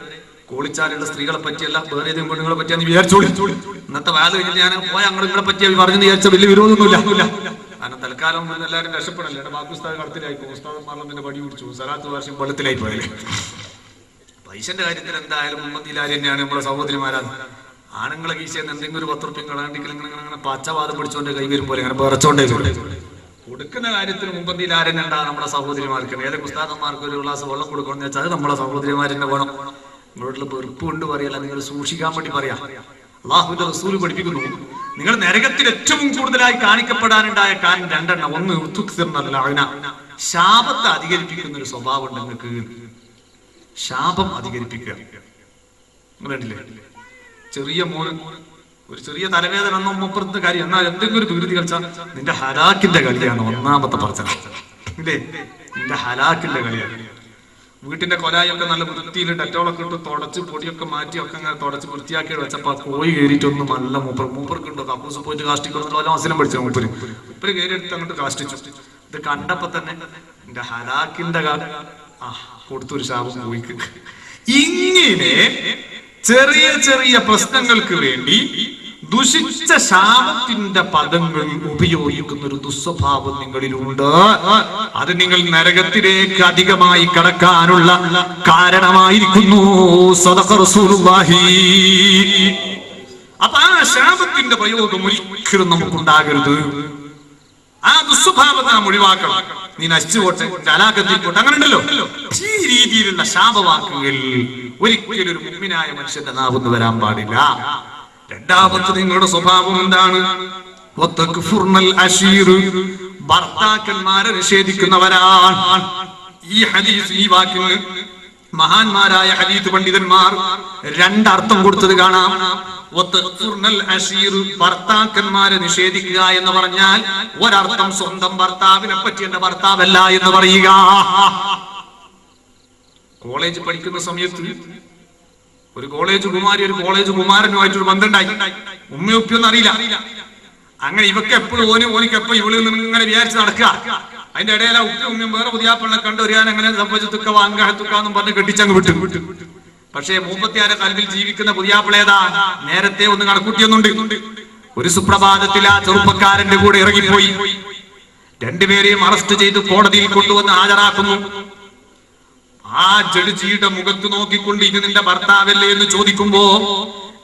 കോളിച്ചാലുള്ള സ്ത്രീകളെ പറ്റിയല്ല, വേറെ ഏതെങ്കിലും പെണ്ണുങ്ങളെ പറ്റിയാന്ന് വിചാരിച്ചോളി. ഇന്നത്തെ വാദ് കഴിഞ്ഞിട്ട് ഞാൻ പോയ അങ്ങോട്ട് പറ്റിയ പറഞ്ഞെന്ന് വിചാരിച്ച വലിയ വിരോധമൊന്നുമില്ല. കാരണം തൽക്കാലം എല്ലാവരും രക്ഷപ്പെടല്ലേ. എന്റെ ബാപ്പുസ്താദ് കടത്തിലായി പോകും, ഉസ്താദന്മാരെല്ലാം പിന്നെ പടി പിടിച്ചു, സലാത്ത് വർഷം വെള്ളത്തിലായി പോയല്ലേ. പൈസന്റെ കാര്യത്തിൽ എന്തായാലും ഉമ്മത്തിലാരി തന്നെയാണ് നമ്മളെ സഹോദരിമാരാണ്. ആണുങ്ങളെ കീശയെന്ന് എന്തെങ്കിലും ഒരു 10 റുപ്യ കളാണ്ടിക്കൽ ഇങ്ങനെ പച്ചവാദം പിടിച്ചോണ്ട് കൈ വരും പോലെ ഇങ്ങനെ വിറച്ചോണ്ടേ കൊടുക്കുന്ന കാര്യത്തിൽ മുമ്പന്തിയിൽ ആരെന്നുണ്ടാ നമ്മുടെ സഹോദരിമാർക്ക്. ഏതൊക്കെ ഉസ്താദന്മാർക്ക് ഒരു ഗ്ലാസ് വെള്ളം കൊടുക്കണമെന്ന് വെച്ചാൽ അത് നമ്മളെ സഹോദരിമാരെന്നെ വേണം. നിങ്ങളുടെ വെറുപ്പ് കൊണ്ട് പറയല്ല, നിങ്ങൾ സൂക്ഷിക്കാൻ വേണ്ടി പറയാം. അല്ലാഹുവിന്റെ റസൂൽ പഠിപ്പിക്കുന്നു, നിങ്ങൾ നരകത്തിൽ ഏറ്റവും കൂടുതലായി കാണിക്കപ്പെടാനുണ്ടായ കാര്യം രണ്ടെണ്ണം. ഒന്ന്, ശാപത്തെ അധികരിപ്പിക്കുന്ന ഒരു സ്വഭാവം ഉണ്ട് നിങ്ങൾക്ക്. ശാപം അധികരിപ്പിക്കുക. ചെറിയ മോന് ഒരു ചെറിയ തലവേദന എന്നോ മുപ്പുറത്തെ കാര്യം, എന്നാൽ എന്തെങ്കിലും ഒരു വികൃതി കളിച്ചാൽ നിന്റെ ഹലാക്കിന്റെ കളിയാണ് ഒന്നാമത്തെ പ്രശ്നം. ഇല്ലേ? നിന്റെ ഹലാക്കിന്റെ കളിയാണ്. വീട്ടിന്റെ കൊലായൊക്കെ നല്ല വൃത്തിയിൽ ഡെറ്റോളൊക്കെ ഇട്ട് തുടച്ച് പൊടിയൊക്കെ മാറ്റിയൊക്കെ അങ്ങനെ തുടച്ച് വൃത്തിയാക്കി വെച്ചപ്പോ കോഴി കയറിയിട്ടൊന്നും നല്ല മൂപ്പർക്കുണ്ടോ കക്കൂസ് പോയിട്ട് കാഷ്ടിക്കൊന്നും വല്ല അവസരം പഠിച്ചു. മൂപ്പര് കയറി എടുത്ത് അങ്ങോട്ട് കാഷ്ടിച്ചു. ഇത് കണ്ടപ്പോ തന്നെ എന്റെ ഹലാക്കിന്റെ കൊടുത്തൊരു ശാപം പോയിക്ക്. ഇങ്ങനെ ചെറിയ ചെറിയ പ്രശ്നങ്ങൾക്ക് വേണ്ടി ദുഷിച്ച ശാപത്തിന്റെ പദങ്ങൾ ഉപയോഗിക്കുന്ന ഒരു ദുസ്വഭാവം നിങ്ങളിലുണ്ട്. അത് നിങ്ങൾ നരകത്തിലേക്ക് അധികമായി കടക്കാനുള്ള കാരണമായിരിക്കുന്നു. സദഖ റസൂലുള്ളാഹി. അപ്പൊ ആ ശാപത്തിന്റെ പ്രയോഗം ഒരിക്കലും നമുക്കുണ്ടാകരുത്. ആ ദുസ്വഭാവം നാം ഒഴിവാക്കണം. നീ നശിച്ചു പോട്ടെ, കലാകത്തിൽ പോട്ടെ, അങ്ങനെ ഉണ്ടല്ലോ. ഈ രീതിയിലുള്ള ശാപവാക്കുകൾ ഒരിക്കലും ഒരു മുഅ്മിനായ മനുഷ്യന്റെ നാവെന്ന് വരാൻ പാടില്ല. രണ്ടാമത്തെ നിങ്ങളുടെ സ്വഭാവം എന്താണ്? ഭർത്താക്കന്മാരെ നിഷേധിക്കുന്നവരാണ്. ഈ ഹദീസ്, ഈ വാക്കിന് മഹാന്മാരായ ഹദീസ് പണ്ഡിതന്മാർ രണ്ടർത്ഥം കൊടുത്തത് കാണാം. ഭർത്താക്കന്മാരെ നിഷേധിക്കുക എന്ന് പറഞ്ഞാൽ ഒരർത്ഥം സ്വന്തം ഭർത്താവിനെ പറ്റി എന്റെ ഭർത്താവല്ല എന്ന് പറയുക. കോളേജ് പഠിക്കുന്ന സമയത്ത് ഒരു കോളേജ് കുമാരി ഒരു കോളേജ് കുമാരനുമായിട്ടൊരു ബന്ധമുണ്ടായി. ഉമ്മയൊപ്പിയൊന്നും അറിയില്ല. അങ്ങനെ ഇവക്ക് എപ്പോഴും ഓനിക്ക് എപ്പോ ഇവളിൽ നിന്ന് ഇങ്ങനെ വിചാരിച്ച് നടക്കുക. അതിന്റെ ഇടയിൽ ഉപ്പയും ഉമ്മയും വേറെ പുതിയാപ്പിള്ളെ കണ്ടു വരികയാണ്. അങ്ങനെ സംഭവിച്ചത്തുക്ക വാങ്കാഹത്തുക്കാന്നും പറഞ്ഞ് കെട്ടിച്ചങ്ങ് വിട്ടു. പക്ഷേ 36 കൽവിൽ ജീവിക്കുന്ന പുതിയാപ്പിളേതാ നേരത്തെ ഒന്ന് കണക്കൂട്ടിയൊന്നുണ്ട്. ഒരു സുപ്രഭാതത്തിൽ ആ ചെറുപ്പക്കാരന്റെ കൂടെ ഇറങ്ങിപ്പോയി. രണ്ടുപേരെയും അറസ്റ്റ് ചെയ്ത് കോടതിയിൽ കൊണ്ടുവന്ന് ഹാജരാക്കുന്നു. ആ ജഡ്ജിയുടെ മുഖത്ത് നോക്കിക്കൊണ്ട് ഇത് നിന്റെ ഭർത്താവല്ലേ എന്ന് ചോദിക്കുമ്പോ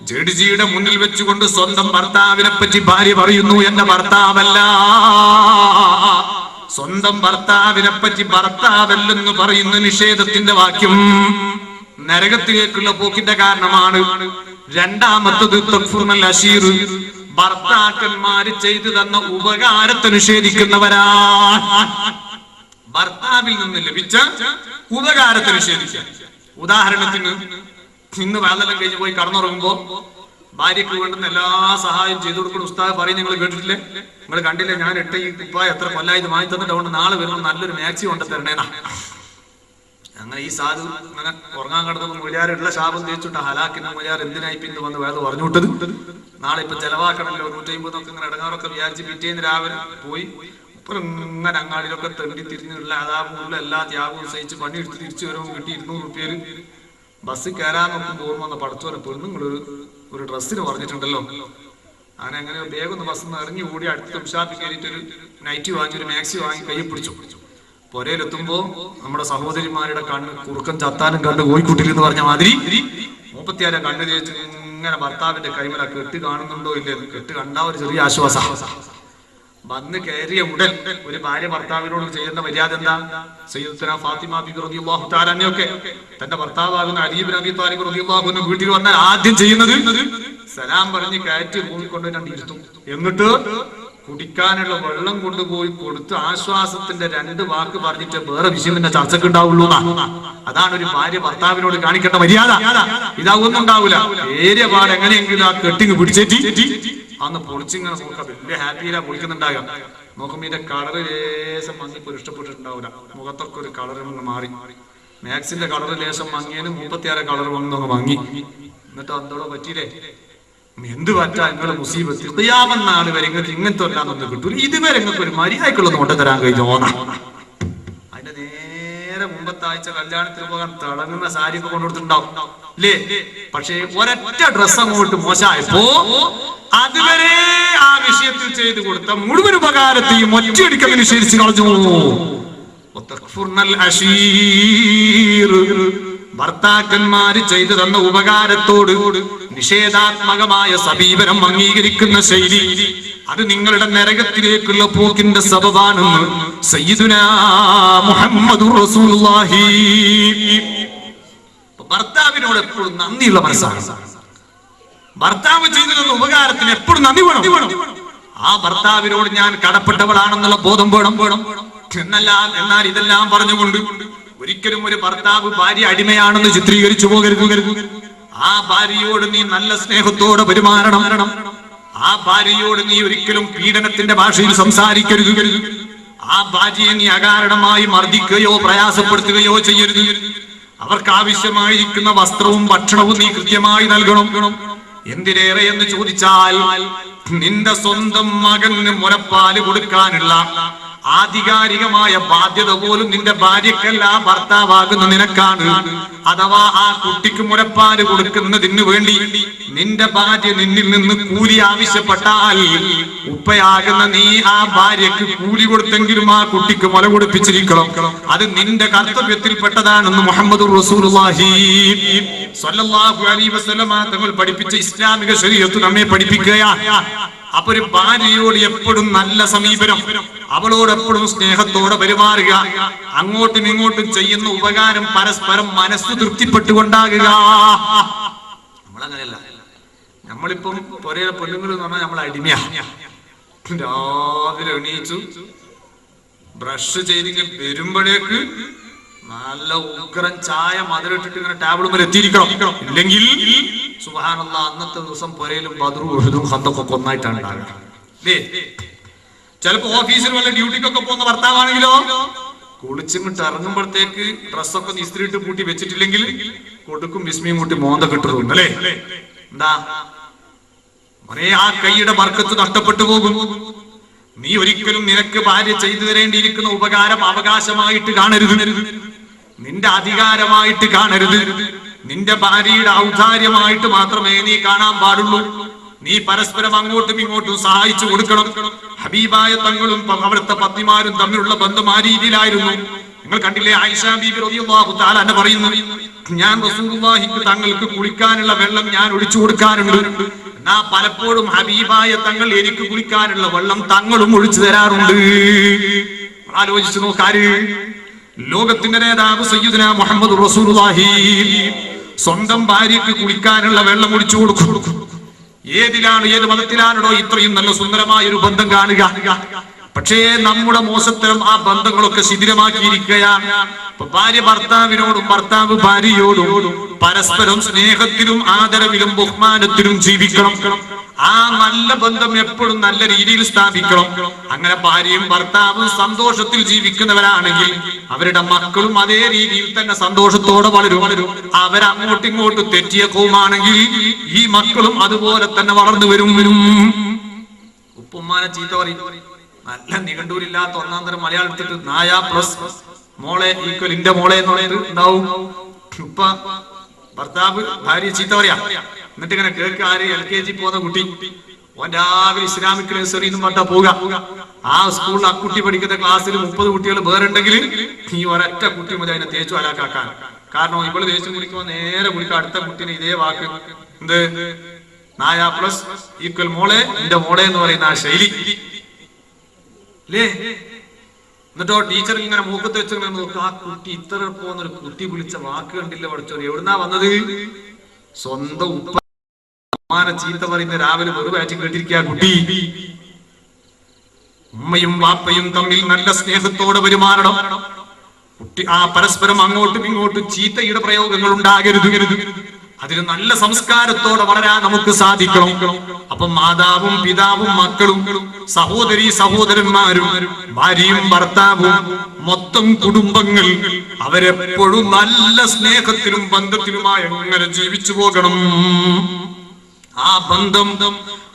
ജഡ്ജിയുടെ മുന്നിൽ വെച്ചുകൊണ്ട് സ്വന്തം ഭർത്താവിനെ പറ്റി ഭാര്യ പറയുന്നു, എന്റെ ഭർത്താവല്ല. സ്വന്തം ഭർത്താവിനെ പറ്റി ഭർത്താവല്ലെന്ന് പറയുന്ന നിഷേധത്തിന്റെ വാക്യം നരകത്തിലേക്കുള്ള പോക്കിന്റെ കാരണമാണ്. രണ്ടാമത്തത് തക്ഫുറുൽ അശീർ, ഭർത്താക്കന്മാര് ചെയ്തു തന്ന ഉപകാരത്തെ നിഷേധിക്കുന്നവരാ. ഭർത്താവിൽ നിന്ന് ലഭിച്ച ഉപകാരത്തെ നിഷേധിക്കുക. ഉദാഹരണത്തിന്, ഇന്ന് വേദനം കഴിഞ്ഞ് പോയി കടന്നുറങ്ങുമ്പോ ഭാര്യക്ക് വേണ്ടുന്ന എല്ലാ സഹായം ചെയ്തു കൊടുക്കുന്ന ഉസ്താദ് പറയും, നിങ്ങൾ കേട്ടിട്ടില്ലേ, നിങ്ങൾ കണ്ടില്ലേ, ഞാൻ ഇട്ട ഈ കുപ്പായ എത്ര കൊല്ലായത് വാങ്ങി തന്നിട്ട് നാളെ വരുമ്പോൾ നല്ലൊരു മാക്സി കൊണ്ട് തരണേനാ. അങ്ങനെ ഈ സാധു അങ്ങനെ ഉറങ്ങാൻ കിടന്നപ്പോൾ മുലിയാറുള്ള ശാപം തേച്ചിട്ട് ഹലാക്കിന്റെ മുലിയാർ എന്തിനായി പിന്നെ വന്ന് വേദം പറഞ്ഞുവിട്ടത്, നാളെ ഇപ്പൊ ചെലവാക്കണമല്ലോ 150 ഇങ്ങനെ ഇടങ്ങാറൊക്കെ വിചാരിച്ച് പിറ്റേന്ന് രാവിലെ പോയി ഇങ്ങനെ അങ്ങാടിയിലൊക്കെ തെണ്ടി തിരിഞ്ഞുള്ള അതാപുള്ള എല്ലാ ത്യാഗവും സഹിച്ച് പണിയെടുത്ത് തിരിച്ചു വരുമ്പോൾ കിട്ടി 200 റുപ്യയിൽ ബസ് കയറാൻ നോക്കുമ്പോൾ ഓർമ്മ വന്ന പടച്ചോനെ പെണ്ണുങ്ങളൊരു ഒരു ഡ്രസ്സിന് പറഞ്ഞിട്ടുണ്ടല്ലോ. അങ്ങനെ അങ്ങനെ വേഗം ഒന്ന് ബസ്സിൽ നിന്ന് ഇറങ്ങി കൂടി അടുത്ത ഷാപ്പിൽ കയറിയിട്ടൊരു നൈറ്റി വാങ്ങി ഒരു മാക്സി വാങ്ങി കയ്യിൽ പിടിച്ചു. പുരയിലെത്തുമ്പോ നമ്മുടെ സഹോദരിമാരുടെ കണ്ണ് കുറുക്കൻ ചത്താനും കണ്ട് കോഴിക്കുട്ടിൽ എന്ന് പറഞ്ഞ മാതിരി 36 കണ്ണ് തേച്ച് ഇങ്ങനെ ഭർത്താവിന്റെ കൈമല കെട്ട് കാണുന്നുണ്ടോ ഇല്ലേ, കെട്ട് കണ്ടാ ഒരു ചെറിയ ആശ്വാസം. വന്ന് കയറിയ ഉടൻ ഒരു ഭാര്യ ഭർത്താവിനോട് ചെയ്യുന്ന മര്യാദ എന്താ? സയ്യിദത്തുനാ ഫാത്തിമ ബിബി റളിയല്ലാഹു തആല അൻഹയൊക്കെ തന്റെ ഭർത്താവാകുന്ന അലി ഇബ്നു അബീ ത്വാലിബ് റളിയല്ലാഹു അൻഹു വീട്ടിൽ വന്നാൽ ആദ്യം ചെയ്യുന്നത് സലാം പറഞ്ഞ് കയറ്റി റൂമിൽ കൊണ്ടുപോയി ഇരുത്തും. എന്നിട്ട് കുടിക്കാനുള്ള വെള്ളം കൊണ്ടുപോയി കൊടുത്ത് ആശ്വാസത്തിന്റെ 2 വാക്ക് പറഞ്ഞിട്ട് വേറെ വിഷയം പിന്നെ ചർച്ചക്ക് ഉണ്ടാവുള്ളൂ. അതാണ് ഒരു ഭാര്യ ഭർത്താവിനോട് കാണിക്കേണ്ട മര്യാദ. ഇതാവൊന്നും ഉണ്ടാവില്ല. ഏരിയ പാട് എങ്ങനെയെങ്കിലും ആ കെട്ടിങ് പിടിച്ചേറ്റി അന്ന് പൊളിച്ചിങ്ങനെ നോക്കാം. വലിയ ഹാപ്പിയിലാ പൊളിക്കുന്നുണ്ടാകാം. നോക്കുമ്പോ ഇതിന്റെ കളറ് ലേശം മങ്ങിപ്പോ ഇഷ്ടപ്പെട്ടിട്ടുണ്ടാവില്ല. മുഖത്തൊക്കെ ഒരു കളർ മാറി. മാക്സിന്റെ കളറ് ലേശം മങ്ങിയതിന് 36 കളർ വന്നങ്ങ് മങ്ങി. എന്നിട്ട് എന്തോടോ പറ്റിയില്ലേ, എന്ത് പറ്റാ നിങ്ങളെ മുസീബത്ത്, ഖിയാമത്ത് വരെ നിങ്ങൾക്ക് ഇങ്ങനത്തെ ഒല്ലാന്നൊന്നും കിട്ടൂല. ഇതുവരെ നിങ്ങൾക്ക് ഒരു മര്യാദക്കുള്ള നോട്ട തരാൻ കഴിഞ്ഞോ? അതിന്റെ നേരെ മുമ്പത്തെ ആഴ്ച കല്യാണത്തിന് പോകാൻ തിളങ്ങുന്ന സാരി ഒക്കെ കൊണ്ടുകൊടുത്തിട്ടുണ്ടാവും അല്ലേ? പക്ഷേ ഒരൊറ്റ ഡ്രസ് അങ്ങോട്ട് മോശമായപ്പോ അതുവരെ ആ വിഷയത്തിൽ ചെയ്തു കൊടുത്ത മുഴുവൻ ഉപകാരത്തെയും ഒറ്റയടിക്കൽ നിഷേധിച്ച് കളഞ്ഞു. ഭർത്താക്കന്മാര് ചെയ്തു തന്ന ഉപകാരത്തോട് നിഷേധാത്മകമായ സമീപനം അംഗീകരിക്കുന്ന ശൈലി, അത് നിങ്ങളുടെ നരകത്തിലേക്കുള്ള പോക്കിന്റെ സബബാണെന്ന് സയ്യിദുനാ മുഹമ്മദുർ റസൂലുള്ളാഹി. ഭർത്താവിനോട് എപ്പോഴും നന്ദിയുള്ള മനസ്സാണ്. ഭർത്താവ് ചെയ്തു തന്ന ഉപകാരത്തിന് എപ്പോഴും നന്ദി വേണം. ആ ഭർത്താവിനോട് ഞാൻ കടപ്പെട്ടവളാണെന്നുള്ള ബോധം വേണം. എന്നാൽ ഇതെല്ലാം പറഞ്ഞുകൊണ്ട് ഒരിക്കലും ഒരു ഭർത്താവ് ഭാര്യ അടിമയാണെന്ന് ചിത്രീകരിച്ചു പോകരുത്. ആ ഭാര്യയോട് നീ നല്ല സ്നേഹത്തോടെ പെരുമാറണം. ആ ഭാര്യയോട് നീ ഒരിക്കലും പീഡനത്തിന്റെ ഭാഷയിൽ സംസാരിക്കരുത്. ആ ഭാര്യയെ നീ അകാരണമായി മർദ്ദിക്കുകയോ പ്രയാസപ്പെടുത്തുകയോ ചെയ്യരുത്. അവർക്ക് ആവശ്യമായിരിക്കുന്ന വസ്ത്രവും ഭക്ഷണവും നീ കൃത്യമായി നൽകണം. എന്തിനേറെ എന്ന് ചോദിച്ചാൽ നിന്റെ സ്വന്തം മകന് മുലപ്പാല് കൊടുക്കാനുള്ള ആധികാരികമായ ബാധ്യത പോലും നിന്റെ ഭാര്യക്കല്ല, ഭർത്താവാകുന്ന നിനക്കാണ്. അഥവാ ആ കുട്ടിക്ക് മുലപ്പാല് കൊടുക്കുന്നതിന് വേണ്ടി നിന്റെ ഭാര്യ നിന്നിൽ നിന്ന് കൂലി ആവശ്യപ്പെട്ടാൽ ഉപ്പയാകുന്ന നീ ആ ഭാര്യക്ക് കൂലി കൊടുത്തെങ്കിലും ആ കുട്ടിക്ക് മുല കൊടുപ്പിച്ചിരിക്കണം. അത് നിന്റെ കർത്തവ്യത്തിൽപ്പെട്ടതാണെന്ന് മുഹമ്മദുർ റസൂലുള്ളാഹി സ്വല്ലല്ലാഹു അലൈഹി വസല്ലം തങ്ങൾ പഠിപ്പിച്ച ഇസ്ലാമിക ശരീഅത്ത് നമ്മെ പഠിപ്പിക്കുകയാണ്. അപ്പൊ ഒരു ഭാര്യയോട് എപ്പോഴും നല്ല സമീപനം, അവളോട് എപ്പോഴും സ്നേഹത്തോടെ പെരുമാറുക. അങ്ങോട്ടും ഇങ്ങോട്ടും ചെയ്യുന്ന ഉപകാരം പരസ്പരം മനസ്സ് തൃപ്തിപ്പെട്ടുകൊണ്ടാകുക. നമ്മളങ്ങനെയല്ല. നമ്മളിപ്പം ഒരേ പെണ്ണുങ്ങൾ എന്ന് പറഞ്ഞാൽ നമ്മൾ അടിമയാ. രാവിലെ എണീച്ചു ബ്രഷ് ചെയ്തിങ്ങനെ വരുമ്പോഴേക്ക് നല്ല ഉഗ്രൻ ചായ മധുരട്ടിട്ട് ഇങ്ങനെ ടേബിൾ മേലെ എത്തിയിരിക്കണം. ഇല്ലെങ്കിൽ സുബ്ഹാനല്ലാഹ് അന്നത്തെ ദിവസം പുരയിലും ബദ്റും ഉഹുദും ഖന്തഖൊക്കെ ഒന്നായിട്ടാണ് ഉണ്ടാകുക. അല്ലേ? ചിലപ്പോ ഓഫീസിൽ വല്ല ഡ്യൂട്ടിക്കൊക്കെ പോകുന്ന ഭർത്താവാണെങ്കിലോ കുളിച്ചിങ്ങോട്ട് ഇറങ്ങുമ്പോഴത്തേക്ക് ഡ്രസ്സൊക്കെ ഇസ്തിരിയിട്ട് പൂട്ടി വെച്ചിട്ടില്ലെങ്കിൽ കൊടുക്കും വിസ്മയും കൂട്ടി മോന്ത കിട്ടുന്നു. അല്ലേ? എന്താ ഒരേ ആ കൈയുടെ ബർക്കത്ത് നഷ്ടപ്പെട്ടു പോകും. നീ ഒരിക്കലും നിനക്ക് ഭാര്യ ചെയ്തു തരേണ്ടിയിരിക്കുന്ന ഉപകാരം അവകാശമായിട്ട് കാണരുത്, നിന്റെ അധികാരമായിട്ട് കാണരുത്. നിന്റെ ഭാര്യയുടെ ഔദാര്യമായിട്ട് മാത്രമേ നീ കാണാൻ പാടുള്ളൂ. നീ പരസ്പരം അങ്ങോട്ടും ഇങ്ങോട്ടും സഹായിച്ചു കൊടുക്കണം. ഹബീബായ തങ്ങളും അവിടുത്തെ പത്നിമാരും തമ്മിലുള്ള ബന്ധം ആ രീതിയിലായിരുന്നു. നിങ്ങൾ കണ്ടില്ലേ, ആയിഷ ബീബി റളിയല്ലാഹു തആല അൻഹ പറയുന്നു, ഞാൻ റസൂലുള്ളാഹിക്ക് തങ്ങൾക്ക് കുളിക്കാനുള്ള വെള്ളം ഞാൻ ഒഴിച്ചു കൊടുക്കാറുണ്ട്. എന്നാ പലപ്പോഴും ഹബീബായ തങ്ങൾ എനിക്ക് കുളിക്കാനുള്ള വെള്ളം തങ്ങളും ഒഴിച്ചു തരാറുണ്ട്. ആലോചിച്ചു നോക്കാര്, ലോകത്തിന്റെ നേതാവ് സയ്യിദുനാ മുഹമ്മദ് റസൂലുള്ളാഹി സ്വന്തം ഭാര്യക്ക് കുളിക്കാനുള്ള വെള്ളം ഒഴിച്ചു കൊടുക്കും. ഏത് മതത്തിലാണോ ഇത്രയും നല്ല സുന്ദരമായ ഒരു ബന്ധം കാണുക? പക്ഷേ നമ്മുടെ മോശത്തരം ആ ബന്ധങ്ങളൊക്കെ ശിഥിലമാക്കിയിരിക്കുകയാണ്. ഭാര്യ ഭർത്താവിനോടും ഭർത്താവ് ഭാര്യയോടും പരസ്പരം സ്നേഹത്തിലും ആദരവിലും ബഹുമാനത്തിലും ജീവിക്കണം. ആ നല്ല ബന്ധം എപ്പോഴും നല്ല രീതിയിൽ സ്ഥാപിക്കണം. അങ്ങനെ ഭാര്യയും ഭർത്താവും സന്തോഷത്തിൽ ജീവിക്കുന്നവരാണെങ്കിൽ അവരുടെ മക്കളും അതേ രീതിയിൽ തന്നെ സന്തോഷത്തോടെ വളരും. അവരങ്ങോട്ടും ഇങ്ങോട്ടും തെറ്റിയ കോമാണെങ്കിൽ ഈ മക്കളും അതുപോലെ തന്നെ വളർന്നു വരും. ഉപ്പുമ്മാനെ ചീത്ത പറയും, നല്ല നിഘണ്ടൂരില്ലാത്ത ഒന്നാം തരം മലയാളം എടുത്തിട്ട് നായ പ്ലസ് മോളെ ഈക്വൽ ഇന്റെ മോളെ എന്ന് പറയുന്നത് ഉണ്ടാവും. ഉപ്പ ഭർത്താവ് ഭാര്യ ചീത്ത പറയാ. എന്നിട്ട് ഇങ്ങനെ കേൾക്ക് ആര് LKG പോകുന്ന കുട്ടി, ഓൻ രാവിലെ ഇസ്ലാമിക് നഴ്സറി എന്ന് പറഞ്ഞാ പോവുക. ആ സ്കൂളിൽ ആ കുട്ടി പഠിക്കുന്ന ക്ലാസ്സിൽ 30 കുട്ടികൾ വേറുണ്ടെങ്കിൽ ഈ ഒരൊറ്റ കുട്ടി മതി അതിനെ തേച്ചു അലാക്കാക്കാൻ. കാരണം ഇവള് തേച്ചു കുടിക്കുമ്പോ നേരെ കുടിക്കുക അടുത്ത കുട്ടീനെ ഇതേ വാക്ക്, എന്ത് നായ പ്ലസ് ഈക്വൽ മോളെ ഇന്റെ മോളെ എന്ന് പറയുന്ന ആ ശൈലി അല്ലേ? എന്നിട്ടോ ടീച്ചർ ഇങ്ങനെ മൂക്കത്ത് വെച്ചിങ്ങനെ നോക്കുക, ആ കുട്ടി ഇത്ര പോകുന്നൊരു കുട്ടി വിളിച്ച വാക്ക് കണ്ടില്ല പഠിച്ചോ, എവിടുന്നാ വന്നത്? സ്വന്തം ഉപ്പമാനെ ചീത്ത പറയുന്ന രാവിലെ വെറുതെ കേട്ടിരിക്കുക കുട്ടി. ഉമ്മയും വാപ്പയും തമ്മിൽ നല്ല സ്നേഹത്തോടെ പെരുമാറണം. കുട്ടി ആ പരസ്പരം അങ്ങോട്ടും ഇങ്ങോട്ടും ചീത്തയുടെ പ്രയോഗങ്ങൾ ഉണ്ടാകരുത്. അതിന് നല്ല സംസ്കാരത്തോടെ വളരാൻ നമുക്ക് സാധിക്കണം. അപ്പം മാതാവും പിതാവും മക്കളും സഹോദരി സഹോദരന്മാരും ഭാര്യയും ഭർത്താവും മൊത്തം കുടുംബങ്ങൾ അവരെപ്പോഴും നല്ല സ്നേഹത്തിലും ബന്ധത്തിലുമായി അങ്ങനെ ജീവിച്ചു പോകണം. ആ ബന്ധം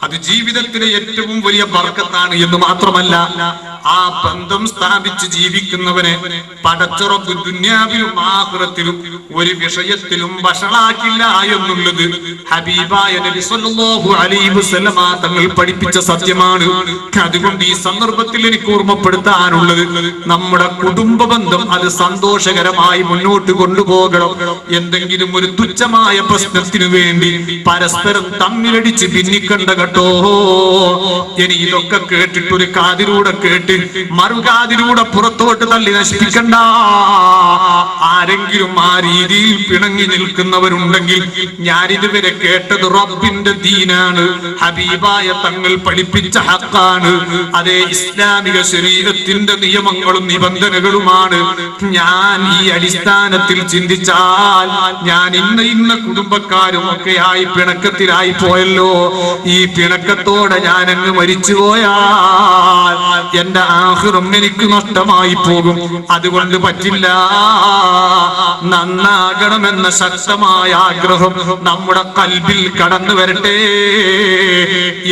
അത് ജീവിതത്തിലെ ഏറ്റവും വലിയ ബർക്കത്താണ് എന്ന് മാത്രമല്ല, ആ ബന്ധം സ്ഥാപിച്ച് ജീവിക്കുന്നവനെ പടച്ചുറപ്പ് ദുനിയാവിലും ആഖിറത്തിലും ഒരു വിഷയത്തിലും വഷളാക്കില്ല എന്നുള്ളത് ഹബീബായ നബി സല്ലല്ലാഹു അലൈഹി വസല്ലമ തങ്ങൾ പഠിപ്പിച്ച സത്യമാണ്. അതുകൊണ്ട് ഈ സന്ദർഭത്തിൽ എനിക്ക് ഓർമ്മപ്പെടുത്താനുള്ളത്, നമ്മുടെ കുടുംബ ബന്ധം അത് സന്തോഷകരമായി മുന്നോട്ട് കൊണ്ടുപോകണം. എന്തെങ്കിലും ഒരു തുച്ഛമായ പ്രശ്നത്തിനു വേണ്ടി പരസ്പരം തമ്മിലടിച്ച് ഭിന്നിക്കണ്ട കേട്ടോ. ഇനി ഇതൊക്കെ കേട്ടിട്ട് ഒരു കാതിലൂടെ കേട്ട് മറുകാതിലൂടെ പുറത്തോട്ട് തള്ളി നശിപ്പിക്കണ്ട. ആരെങ്കിലും ആ രീതിയിൽ പിണങ്ങി നിൽക്കുന്നവരുണ്ടെങ്കിൽ ഞാനിതുവരെ കേട്ടത് റബ്ബിന്റെ ദീനാണ്, ഹബീബായ തങ്ങൾ പഠിപ്പിച്ച ഹക്കാണ്, അതേ ഇസ്ലാമിക ശരീഅത്തിന്റെ നിയമങ്ങളും നിബന്ധനകളുമാണ്. ഞാൻ ഈ അടിസ്ഥാനത്തിൽ ചിന്തിച്ചാൽ ഞാൻ ഇന്ന കുടുംബക്കാരും ഒക്കെയായി പിണക്കത്തിലായി പോയല്ലോ. ഈ പിണക്കത്തോടെ ഞാൻ അങ്ങ് മരിച്ചു പോയാൽ എന്റെ ആഖിറം എനിക്ക് നഷ്ടമായി പോകും. അതുകൊണ്ട് പറ്റില്ല. നന്നാകണമെന്ന ശക്തമായ ആഗ്രഹം നമ്മുടെ കൽബിൽ കടന്നു വരട്ടെ.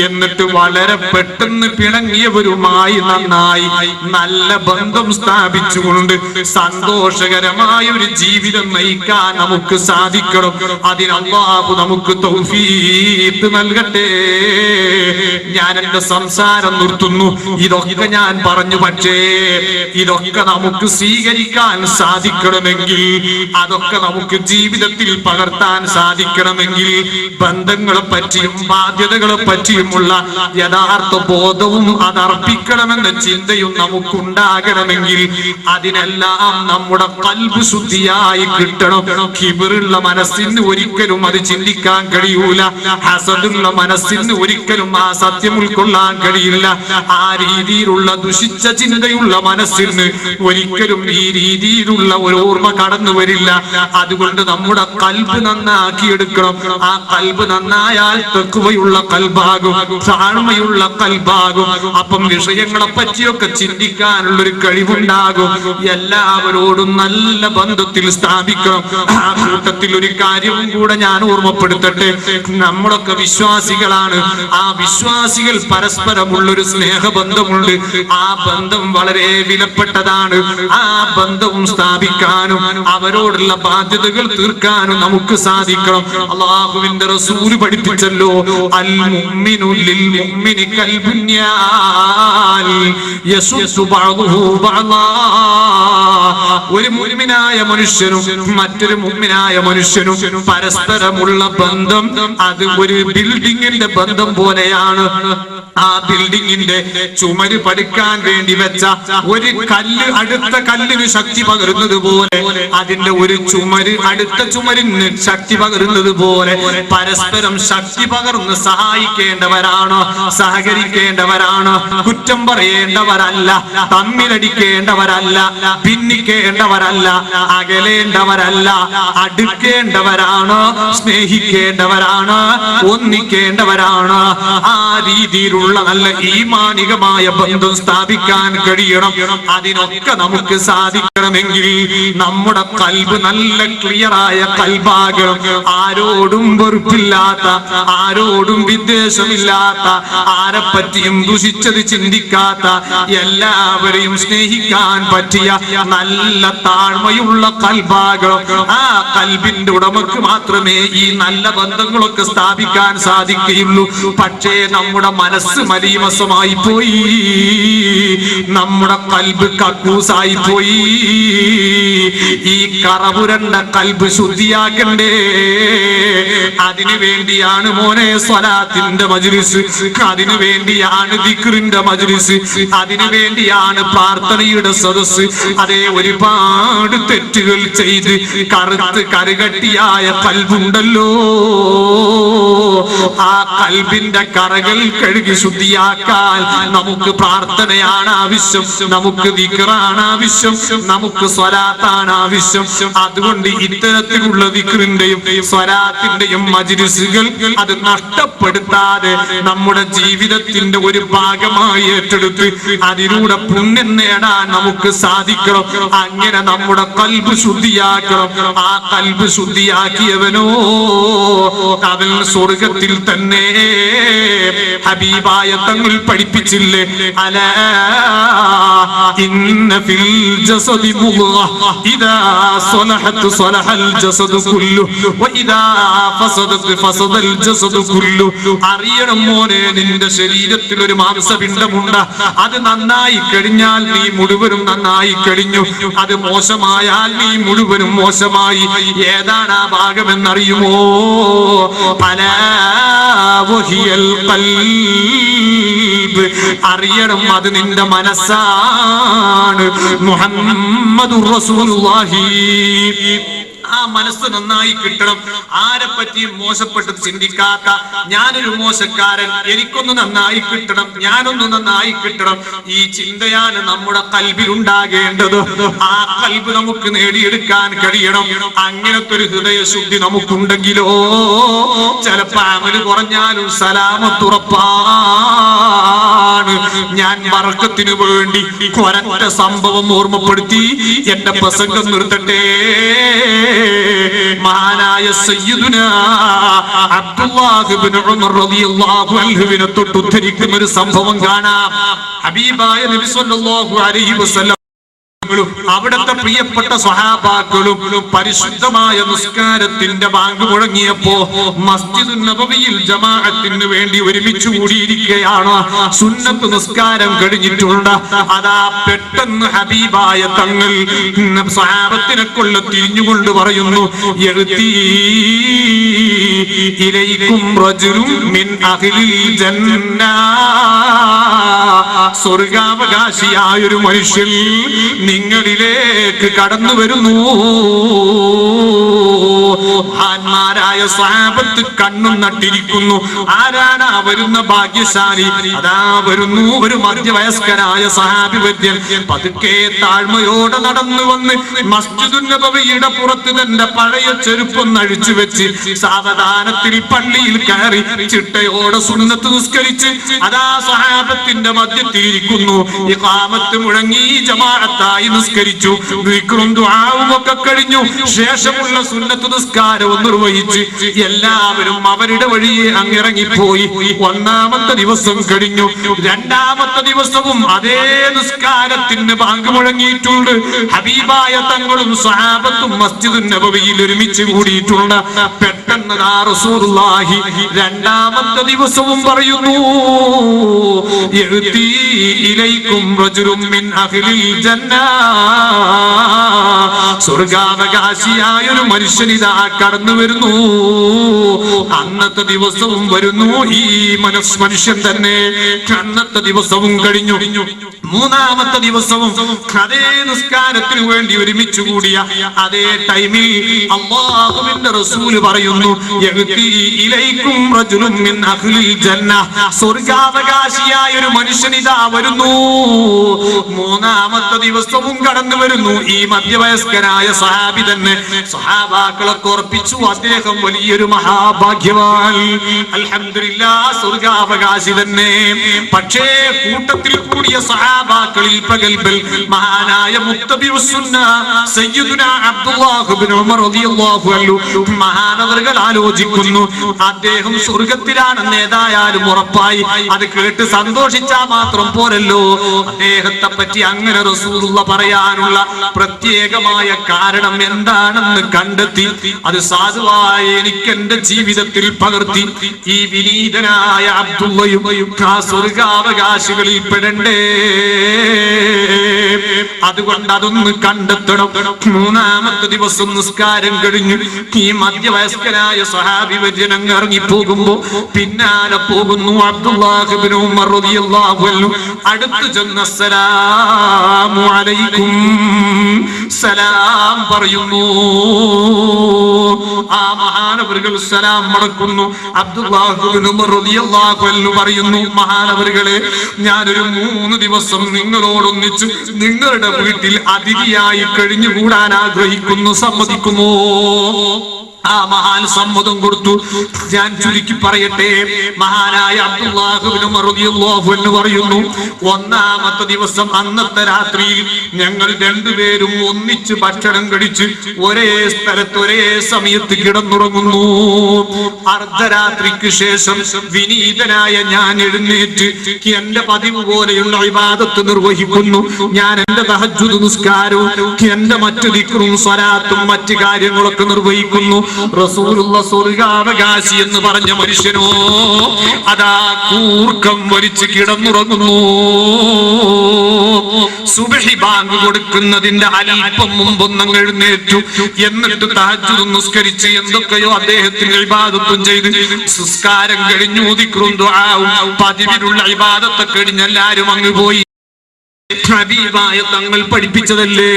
എന്നിട്ട് വളരെ പെട്ടെന്ന് പിണങ്ങിയവരുമായി നന്നായി നല്ല ബന്ധം സ്ഥാപിച്ചുകൊണ്ട് സന്തോഷകരമായ ഒരു ജീവിതം നയിക്കാൻ നമുക്ക് സാധിക്കണം. അതിന് അല്ലാഹു നമുക്ക് തൗഫീഖ് നൽകട്ടെ. ഞാൻ എന്റെ സംസാരം നിർത്തുന്നു. ഇതൊക്കെ ഇതൊക്കെ ഞാൻ പറഞ്ഞു. പക്ഷേ ഇതൊക്കെ നമുക്ക് സ്വീകരിക്കാൻ സാധിക്കണമെങ്കിൽ, അതൊക്കെ നമുക്ക് ജീവിതത്തിൽ പകർത്താൻ സാധിക്കണമെങ്കിൽ, ബന്ധങ്ങളെ പറ്റിയും ബാധ്യതകളെ പറ്റിയുമുള്ള യഥാർത്ഥ ബോധവും അതർപ്പിക്കണമെന്ന ചിന്തയും നമുക്കുണ്ടാകണമെങ്കിൽ, അതിനെല്ലാം നമ്മുടെ ഖൽബ് ശുദ്ധിയായി കിട്ടണം. കിബറുള്ള മനസ്സിന് ഒരിക്കലും അത് ചിന്തിക്കാൻ കഴിയൂല. ഹസദുള്ള മനസ്സിന് ഒരിക്കലും ആ സത്യം ഉൾക്കൊള്ളാൻ കഴിയില്ല. ആ രീതിയിലുള്ള ദുഷിച്ച ചിന്തയുള്ള മനസ്സിന് ഒരിക്കലും ഈ രീതിയിലുള്ള ഒരു ഓർമ്മ കടന്നു വരില്ല. അതുകൊണ്ട് നമ്മുടെ ഖൽബ് നന്നാക്കിയെടുക്കണം. ആ ഖൽബ് നന്നായാൽ തഖ്വയുള്ള ഖൽബാകും, താഴ്മയുള്ള ഖൽബാകും. അപ്പം വിഷയങ്ങളെ പറ്റിയൊക്കെ ചിന്തിക്കാനുള്ളൊരു കഴിവുണ്ടാകും. എല്ലാവരോടും നല്ല ബന്ധത്തിൽ സ്ഥാപിക്കണം. ആ കൂട്ടത്തിൽ ഒരു കാര്യവും കൂടെ ഞാൻ ഓർമ്മപ്പെടുത്തട്ടെ. നമ്മളൊക്കെ വിശ്വാസികളാണ്. ആ വിശ്വാസികൾ പരസ്പരമുള്ളൊരു സ്നേഹബന്ധമുണ്ട്. ആ ബന്ധം വളരെ വിലപ്പെട്ടതാണ്. ആ ബന്ധവും സ്ഥാപിക്കാനും അവരോടുള്ള ബാധ്യതകൾ തീർക്കാനും നമുക്ക് സാധിക്കണം. അല്ലാഹുവിന്റെ റസൂൽ പഠിപ്പിച്ചല്ലോ, അൽ മുഅ്മിനു ലിൽ മുഅ്മിനി കൽ ബുനിയാൻ യസുദ്ദു ബഅദുഹു ബഅദാ. ഒരു മുഅ്മിനായ മനുഷ്യനും മറ്റൊരു മുഅ്മിനായ മനുഷ്യനും പരസ്പരമുള്ള ബന്ധം അത് ഒരു ബിൽഡിങ്ങിന്റെ ബന്ധം പോലെയാണ്. ആ ബിൽഡിങ്ങിന്റെ ചുമര് പടുക്കാൻ വേണ്ടി വെച്ച ഒരു കല്ല് അടുത്ത കല്ലിന് ശക്തി പകരുന്നത് പോലെ, അതിന്റെ ഒരു ചുമര് അടുത്ത ചുമരിന് ശക്തി പകരുന്നത് പോലെ പരസ്പരം ശക്തി പകർന്ന് സഹായിക്കേണ്ടവരാണ്, സഹകരിക്കേണ്ടവരാണ്. കുറ്റം പറയേണ്ടവരല്ല, തമ്മിലടിക്കേണ്ടവരല്ല, ഭിന്നിക്കേണ്ടവരല്ല, അകലേണ്ടവരല്ല, അടുക്കേണ്ടവരാണ്, സ്നേഹിക്കേണ്ടവരാണ്, ഒന്നിക്കേണ്ടവരാണ്. ആ രീതിയിലുള്ള നല്ല ഈമാനികമായ ബന്ധം സ്ഥാപിക്കാൻ കഴിയണം. അതിനൊക്കെ നമുക്ക് സാധിക്കണമെങ്കിൽ നമ്മുടെ ഖൽബ് നല്ല ക്ലിയറായ ഖൽബാകണം. ആരോടും വെറുപ്പില്ലാത്ത, ആരോടും വിദ്വേഷമില്ലാത്ത, ആരെപ്പറ്റിയും ദുഷിച്ചത് ചിന്തിക്കാത്ത, എല്ലാവരെയും സ്നേഹിക്കാൻ പറ്റിയ നല്ല താഴ്മയുള്ള ഖൽബാകണം. ആ ഖൽബിന്റെ ഉടമക്ക് മാത്രമേ ഈ നല്ല ബന്ധങ്ങളൊക്കെ സ്ഥാപിക്കാൻ സാധിക്കുകയുള്ളൂ. പക്ഷേ നമ്മുടെ മനസ്സ് മലീമസമായി പോയി, നമ്മുടെ ഖൽബ് കക്കൂസായി പോയി. ഈ കറപുരണ്ട ഖൽബ് ശുദ്ധിയാക്കണ്ടേ? അതിനു വേണ്ടിയാണ് മോനെ സ്വലാത്തിന്റെ മജ്ലിസ്, അതിനു വേണ്ടിയാണ് ദിക്റിന്റെ മജ്ലിസ്, അതിനു വേണ്ടിയാണ് പ്രാർത്ഥനയുടെ സദസ്സ്. അതേ, ഒരുപാട് തെറ്റുകൾ ചെയ്ത് കറുത്ത് കറുകട്ടിയായ ഖൽബുണ്ടല്ലോ, ആ ഖൽബിന്റെ കറകൾ കഴുകി ശുദ്ധിയാക്കാൻ നമുക്ക് പ്രാർത്ഥനയാണ് ആവശ്യം, നമുക്ക് ദിക്റാണ് ആവശ്യം, നമുക്ക് സ്വലാത്താണ് ആവശ്യം. അതുകൊണ്ട് ഇത്തരത്തിലുള്ള ദിക്റിന്റെയും സ്വലാത്തിന്റെയും മജ്ലിസുകൾ അത് നഷ്ടപ്പെടുത്താതെ നമ്മുടെ ജീവിതത്തിന്റെ ഒരു ഭാഗമായി ഏറ്റെടുത്ത് അതിലൂടെ പുണ്യം നേടാൻ നമുക്ക് സാധിക്കണം. അങ്ങനെ നമ്മുടെ ഖൽബ് ശുദ്ധിയാക്കണം. ആ ഖൽബ് ശുദ്ധിയാക്കിയവനോ അവൻ സ്വർഗത്തിൽ തന്നെ. ഹബീബായ തങ്ങൾ പഠിപ്പിച്ചില്ലേ, അലാ ഇന്ന ഫിൽ ജസദി മുദ്ഗ ഇദാ സ്വലഹത് സ്വലഹൽ ജസദു കുല്ലു വഇദാ ഫസദത് ഫസദൽ ജസദു കുല്ലു. അറിയണം മോനെ, നിന്റെ ശരീരത്തിൽ ഒരു മാംസപിണ്ഡമുണ്ട്. അത് നന്നായി കഴിഞ്ഞാൽ നീ മുഴുവനും നന്നായി കഴിഞ്ഞു. അത് മോശമായാൽ നീ മുഴുവനും മോശമായി. ഏതാണ് ആ ഭാഗമെന്നറിയുമോ? അലാ വഹിയൽ ഖൽബ്. അറിയണം, അത് നിന്റെ മനസ്സാണ്. മുഹമ്മദുർ റസൂലുള്ളാഹി. ആ മനസ്സ് നന്നായി കിട്ടണം. ആരെ പറ്റിയും മോശപ്പെട്ടത് ചിന്തിക്കാത്ത, ഞാനൊരു മോശക്കാരൻ, എനിക്കൊന്ന് നന്നായി കിട്ടണം, ഞാനൊന്ന് നന്നായി കിട്ടണം, ഈ ചിന്തയാണ് നമ്മുടെ ഖൽബിൽ ഉണ്ടാകേണ്ടത്. ആ ഖൽബ് നമുക്ക് നേടിയെടുക്കാൻ കഴിയണം. അങ്ങനത്തെ ഒരു ഹൃദയശുദ്ധി നമുക്കുണ്ടെങ്കിലോ ചിലപ്പോ അമല് കുറഞ്ഞാലും സലാമത്തുറപ്പാണ്. ഞാൻ ബർക്കത്തിനു വേണ്ടി ഒരൊറ്റ സംഭവം ഓർമ്മപ്പെടുത്തി എന്റെ പ്രസംഗം നിർത്തട്ടെ. മഹാനായ സയ്യിദുനാ അബ്ദുല്ലാഹ് ഇബ്നു ഉമർ റളിയല്ലാഹു അൻഹുവിനെ തൊട്ട് ഉദ്ധരിക്കുന്ന ഒരു സംഭവം കാണാം. ഹബീബായ നബി സല്ലല്ലാഹു അലൈഹി വസല്ലം അവിടുത്തെ പ്രിയപ്പെട്ട സ്വഹാബാക്കളും പരിശുദ്ധമായ നിസ്കാരത്തിന്റെ ബാങ്ക് മുഴങ്ങിയപ്പോ മസ്ജിദുൻ നബവിയിൽ ജമാഅത്തിന് വേണ്ടി ഒരുമിച്ച് കൂടിയിരിക്കുകയാണ്. സുന്നത്ത് നിസ്കാരം കഴിഞ്ഞിട്ടുണ്ട്. അതാ പെട്ടെന്ന് ഹബീബായ തങ്ങൾ സ്വഹാബത്തിനെ കൊള്ള തിരിഞ്ഞുകൊണ്ട് പറയുന്നു, ഇലൈക്കും റജുലുൻ മിൻ അഹ്ലിൽ ജന്ന, സ്വർഗാവകാശിയായ ഒരു മനുഷ്യൻ നിങ്ങളിലേക്ക് കടന്നു വരുന്നു. മഹാന്മാരായ സ്വഹാബത്ത് കണ്ണും നട്ടിരിക്കുന്നു. ആരാണ് ആ വരുന്ന ഭാഗ്യശാലി? അതാ വരുന്നു ഒരു മധ്യവയസ്കനായ സ്വഹാബി വര്യൻ. പതുക്കെ താഴ്മയോടെ നടന്നു വന്ന് മസ്ജിദുൻ നബവിയുടെ പുറത്ത് തന്റെ പഴയ ചെരുപ്പൊന്ന് അഴിച്ചു വെച്ച് സാവധാനത്തിൽ പള്ളിയിൽ കയറി ചിട്ടയോടെ സുന്നത്ത് നിസ്കരിച്ച് അതാ സ്വഹാബത്തിന്റെ മധ്യത്തിൽ ഇരിക്കുന്നു. ഇഖാമത്ത് മുഴങ്ങി ജമാഅത്തായി നിസ്കരിച്ചു. ദിക്റും ദുആവും ഒക്കെ കഴിഞ്ഞു. ശേഷമുള്ള സുന്നത്ത് നിസ്കാരവും നിർവഹിച്ച് എല്ലാവരും അവരുടെ വഴിയെ അങ്ങിറങ്ങിപ്പോയി. ഒന്നാമത്തെ ദിവസം കഴിഞ്ഞു. രണ്ടാമത്തെ ദിവസവും അതേ നിസ്കാരത്തിന് ബാങ്ക് മുഴങ്ങിയിട്ടുണ്ട്. ഹബീബായ തങ്ങളും സ്വഹാബത്തും മസ്ജിദുൻ നബവിയിൽ ഒരുമിച്ച് കൂടിയിട്ടുണ്ട്. പെട്ടെന്ന് റസൂലുള്ളാഹി രണ്ടാമത്തെ ദിവസവും പറയുന്നു, ഇലൈക്കും റജുലുൻ മിൻ അഹ്ലിൽ ജന്ന, സ്വർഗാവകാശിയായ ഒരു മനുഷ്യനിതാ കടന്നു വരുന്നു. അന്നത്തെ ദിവസവും വരുന്നു ഈ മനുഷ്യൻ തന്നെ. അന്നത്തെ ദിവസവും കഴിഞ്ഞു. മൂന്നാമത്തെ ദിവസവും അതേ നിസ്കാരത്തിനു വേണ്ടി ഒരുമിച്ച് കൂടിയ അതേ ടൈമിൽ അല്ലാഹുവിന്റെ റസൂൽ പറയുന്നു, ഇലൈക്കും റജുലുൻ മിൻ അഹ്ലിൽ ജന്ന, സ്വർഗാവകാശിയായ ഒരു മനുഷ്യനിതാ വരുന്നു. മൂന്നാമത്തെ ദിവസവും കടന്നു വരുന്നു ഈ മധ്യവയസ്കനായ സ്വഹാബി തന്നെ. സ്വഹാബാക്കളെ ഓർപ്പിച്ചു, അദ്ദേഹം വലിയൊരു മഹാഭാഗ്യവാൻ, അൽഹംദുലില്ലാഹ് സ്വർഗാവകാശി തന്നെ. പക്ഷേ കൂട്ടത്തിൽ കൂടിയ സ്വഹാബാക്കളിൽ പ്രഗൽഭൻ മഹാനായ മുത്തബിഉസ് സുന്ന സയ്യിദുനാ അബ്ദുല്ലാഹ് ഇബ്നു ഉമർ റളിയല്ലാഹു അൻഹു മഹാനവറുകൾ ആലോചിക്കുന്നു, അദ്ദേഹം സ്വർഗത്തിലാണെന്ന് ഏതായാലും ഉറപ്പായി. അത് കേട്ട് സന്തോഷിച്ചാൽ മാത്രം പോരല്ലോ, അദ്ദേഹത്തെ പറ്റി അങ്ങനെ റസൂലുള്ളാഹി പറയാനുള്ള പ്രത്യേകമായ കാരണം എന്താണെന്ന് കണ്ടെത്തി അത് സാധുവായ എനിക്ക് എന്റെ ജീവിതത്തിൽ പകർത്തി ഈ വിനീതനായ അബ്ദുള്ളയും ആ സ്വർഗാവകാശികളിൽ പെടണ്ടേ. അതുകൊണ്ട് അതൊന്ന് കണ്ടെത്തണം. മൂന്നാമത്തെ ദിവസം നിസ്കാരം കഴിഞ്ഞു ഈ മധ്യവയസ്കനായ സ്വഹാബി വര്യൻ ഇറങ്ങിപ്പോകുമ്പോ പിന്നാലെ പോകുന്നു അബ്ദുല്ലാഹ് ഇബ്നു ഉമർ റളിയല്ലാഹു അൻഹു. അടുത്ത് ചെന്ന് അസ്സലാമു അലൈക്കും, സലാം പറയുന്നു. ആ മഹാനവറുകൾ സലാം മടക്കുന്നു. അബ്ദുല്ലാഹ് ഇബ്നു ഉമർ റളിയല്ലാഹു അൻഹു പറയുന്നു, മഹാനവറുകളെ, ഞാനൊരു 3 ദിവസം നിങ്ങളോടൊന്നിച്ച് നിങ്ങളുടെ വീട്ടിൽ അതിഥിയായി കഴിഞ്ഞുകൂടാൻ ആഗ്രഹിക്കുന്നു, സമ്മതിക്കുമോ? ആ മഹാൻ സമ്മതം കൊടുത്തു. ഞാൻ ചുരുക്കി പറയട്ടെ, മഹാനായ അബ്ദുല്ലാഹ് ഇബ്നു ഉമർ റളിയല്ലാഹു അൻഹു പറയുന്നു, ഒന്നാമത്തെ ദിവസം അന്നത്തെ രാത്രിയിൽ ഞങ്ങൾ രണ്ടുപേരും ഒന്നിച്ച് ഭക്ഷണം കഴിച്ച് ഒരേ സ്ഥലത്ത് ഒരേ സമയത്ത് കിടന്നുറങ്ങുന്നു. അർദ്ധരാത്രിക്ക് ശേഷം വിനീതനായ ഞാൻ എഴുന്നേറ്റ് എന്റെ പതിവ് പോലെയുള്ള ഇബാദത്ത് നിർവഹിക്കുന്നു. ഞാൻ എന്റെ തഹജ്ജുദ് നിസ്കാരവും എന്റെ മറ്റു ദിക്റും സ്വലാത്തും മറ്റു കാര്യങ്ങളൊക്കെ നിർവഹിക്കുന്നു. റസൂലുള്ളാഹി സ്വർഗാവകാശി എന്ന് പറഞ്ഞ മനുഷ്യനോ അതാ കൂർക്കം വലിച്ച് കിടന്നുറങ്ങുന്നു. സുബ്ഹി ബാങ്ക് കൊടുക്കുന്നതിന്റെ അല്പം മുമ്പൊന്നും എഴുന്നേറ്റു. എന്നിട്ട് തഹജ്ജുദ് നിസ്കരിച്ച് എന്തൊക്കെയോ അദ്ദേഹത്തിന് ഇബാദത്തും ചെയ്ത് നിസ്കാരം കഴിഞ്ഞു. ദിക്റും ദുആവും പതിവിലുള്ള ഇബാദത്ത് കഴിഞ്ഞ് എല്ലാവരും അങ്ങ് പോയി. ഹബീബായ തങ്ങൾ പഠിപ്പിച്ചതല്ലേ,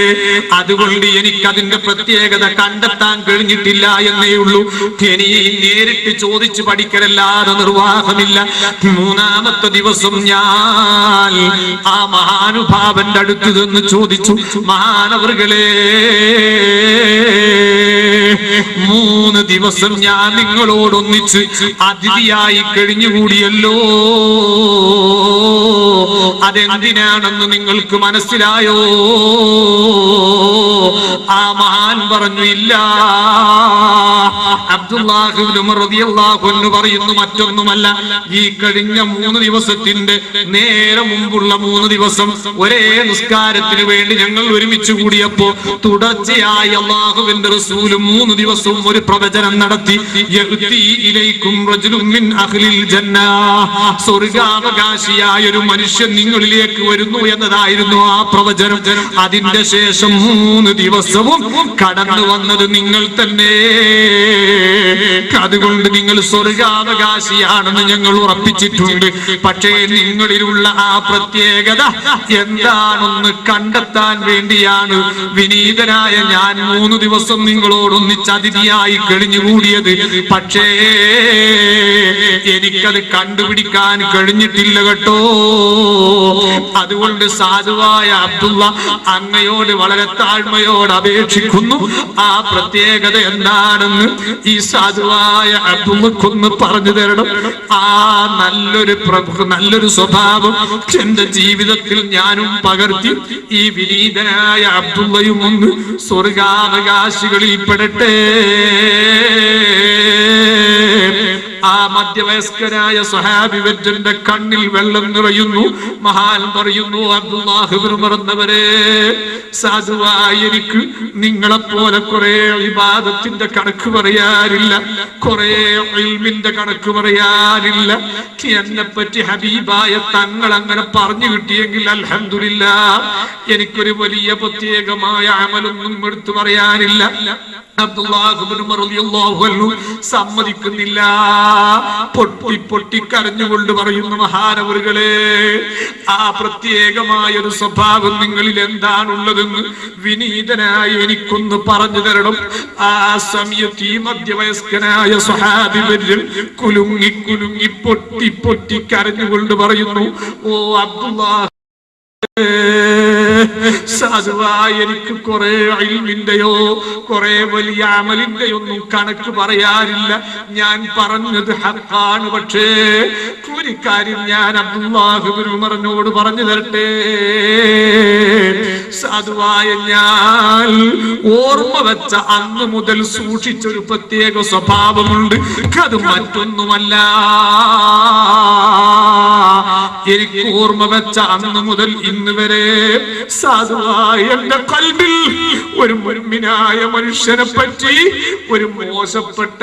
അതുകൊണ്ട് എനിക്ക് അതിന്റെ പ്രത്യേകത കണ്ടെത്താൻ കഴിഞ്ഞിട്ടില്ല എന്നേ ഉള്ളൂ. ഇനി നേരിട്ട് ചോദിച്ച് പഠിക്കലല്ലാതെ നിർവാഹമില്ല. മൂന്നാമത്തെ ദിവസം ഞാൻ ആ മഹാനുഭാവന്റെ അടുത്ത് നിന്ന് ചോദിച്ചു, മഹാനവറുകളെ, 3 ദിവസം ഞാൻ നിങ്ങളോടൊന്നിച്ച് അതിഥിയായി കഴിഞ്ഞുകൂടിയല്ലോ. അതെന്തിനാണെന്ന് നിങ്ങൾക്ക് മനസ്സിലായോ? ആ മഹാൻ പറഞ്ഞു, ഇല്ല. അബ്ദുല്ലാഹ് ഇബ്നു ഉമർ റളിയല്ലാഹു അൻഹു പറയുന്നു, മറ്റൊന്നുമല്ല, ഈ കഴിഞ്ഞ 3 ദിവസത്തിന്റെ നേരെ മുമ്പുള്ള 3 ദിവസം ഒരേ നിസ്കാരത്തിന് വേണ്ടി ഞങ്ങൾ ഒരുമിച്ച് കൂടിയപ്പോ തുടർച്ചയായി അല്ലാഹുവിന്റെ റസൂൽ 3 ദിവസവും ഒരു പ്രവചനം നടത്തി. യഅ്തി ഇലൈക്കും റജുലുൻ മിൻ അഹ്ലിൽ ജന്ന, സ്വർഗ്ഗാവകാശിയായ ഒരു മനുഷ്യൻ നിങ്ങളിലേക്ക് വരുന്നു എന്നതായിരുന്നു ആ പ്രവചനം. അതിന്റെ ശേഷം 3 ദിവസവും കടന്നു വന്നത് നിങ്ങൾ തന്നെ. അതുകൊണ്ട് നിങ്ങൾ സ്വർഗ്ഗാവകാശിയാണെന്ന് ഞങ്ങൾ ഉറപ്പിച്ചിട്ടുണ്ട്. പക്ഷേ നിങ്ങളിലുള്ള ആ പ്രത്യേകത എന്താണെന്ന് കണ്ടെത്താൻ വേണ്ടിയാണ് വിനീതനായ ഞാൻ 3 ദിവസം നിങ്ങളോടൊന്നിച്ച് അതിഥിയായി കഴിഞ്ഞുകൂടിയത്. പക്ഷേ എനിക്കത് കണ്ടുപിടിക്കാൻ കഴിഞ്ഞിട്ടില്ല കേട്ടോ. അതുകൊണ്ട് സാധുവായ അബ്ദുള്ള, അങ്ങയോട് വളരെ താഴ്മയോട് അപേക്ഷിക്കുന്നു, ആ പ്രത്യേകത എന്താണെന്ന് ഈ സാധുവായ അബ്ദുള്ളക്കൊന്ന് പറഞ്ഞു തരണം. ആ നല്ലൊരു സ്വഭാവം എന്റെ ജീവിതത്തിൽ ഞാനും പകർത്തി ഈ വിനീതനായ അബ്ദുള്ളയും ഒന്ന് സ്വർഗാവകാശികളിൽ പെടട്ടെ. ആ മധ്യവയസ്കനായ സ്വഹാബി വര്യന്റെ കണ്ണിൽ വെള്ളം നിറയുന്നു. മഹാൻ പറയുന്നു, അബ്ദുല്ലാഹ് ഇബ്നു ഉമർ എന്നവരെ, സാധുവായി എനിക്ക് നിങ്ങളെപ്പോലെ കുറെ ഇബാദത്തിന്റെ കണക്ക് പറയാനില്ല, കുറെ ഇൽമിന്റെ കണക്ക് പറയാനില്ല. എന്നെ പറ്റി ഹബീബായ തങ്ങൾ അങ്ങനെ പറഞ്ഞു കിട്ടിയെങ്കിൽ അൽഹംദുലില്ലാഹ്. എനിക്കൊരു വലിയ പ്രത്യേകമായ അമലൊന്നും എടുത്തു പറയാനില്ല. അബ്ദുല്ലാഹ് ഇബ്നു ഉമർ റളിയല്ലാഹു അൻഹു സമ്മതിക്കുന്നില്ല. പൊട്ടി പൊട്ടി കരഞ്ഞുകൊണ്ട് പറയുന്നു, മഹാനവറുകളെ, ആ പ്രത്യേകമായ ഒരു സ്വഭാവം നിങ്ങളിൽ എന്താണുള്ളതെന്ന് വിനീതനായി എനിക്കൊന്ന് പറഞ്ഞു തരണം. ആ സമയത്ത് ഈ മധ്യവയസ്കനായ സ്വഹാബി വര്യൻ കുലുങ്ങി കുലുങ്ങി പൊട്ടി പൊട്ടി കരഞ്ഞുകൊണ്ട് പറയുന്നു, ഓ അബ്ദുല്ലാഹ്, സാധുവായി എനിക്ക് കുറെ ഇൽമിന്റെയോ കുറെ വലിയ അമലിന്റെയോ ഒന്നും കണക്ക് പറയാറില്ല. ഞാൻ പറഞ്ഞത് ഹഖാണ്. പക്ഷേ ഒരു കാര്യം ഞാൻ അബ്ദുല്ലാഹ് ഇബ്നു ഉമറിനോട് പറഞ്ഞു തരട്ടെ. സാധുവായ ഞാൻ ഓർമ്മ വെച്ച അന്ന് മുതൽ സൂക്ഷിച്ചൊരു പ്രത്യേക സ്വഭാവമുണ്ട്. അത് മറ്റൊന്നുമല്ല, എനിക്ക് ഓർമ്മ വെച്ച അന്ന് മുതൽ ഇന്ന് വരെ സാധുവായ എന്റെ ഖൽബിൽ ഒരു മുഅ്മിനായ മനുഷ്യനെ പറ്റി ഒരു മോശപ്പെട്ട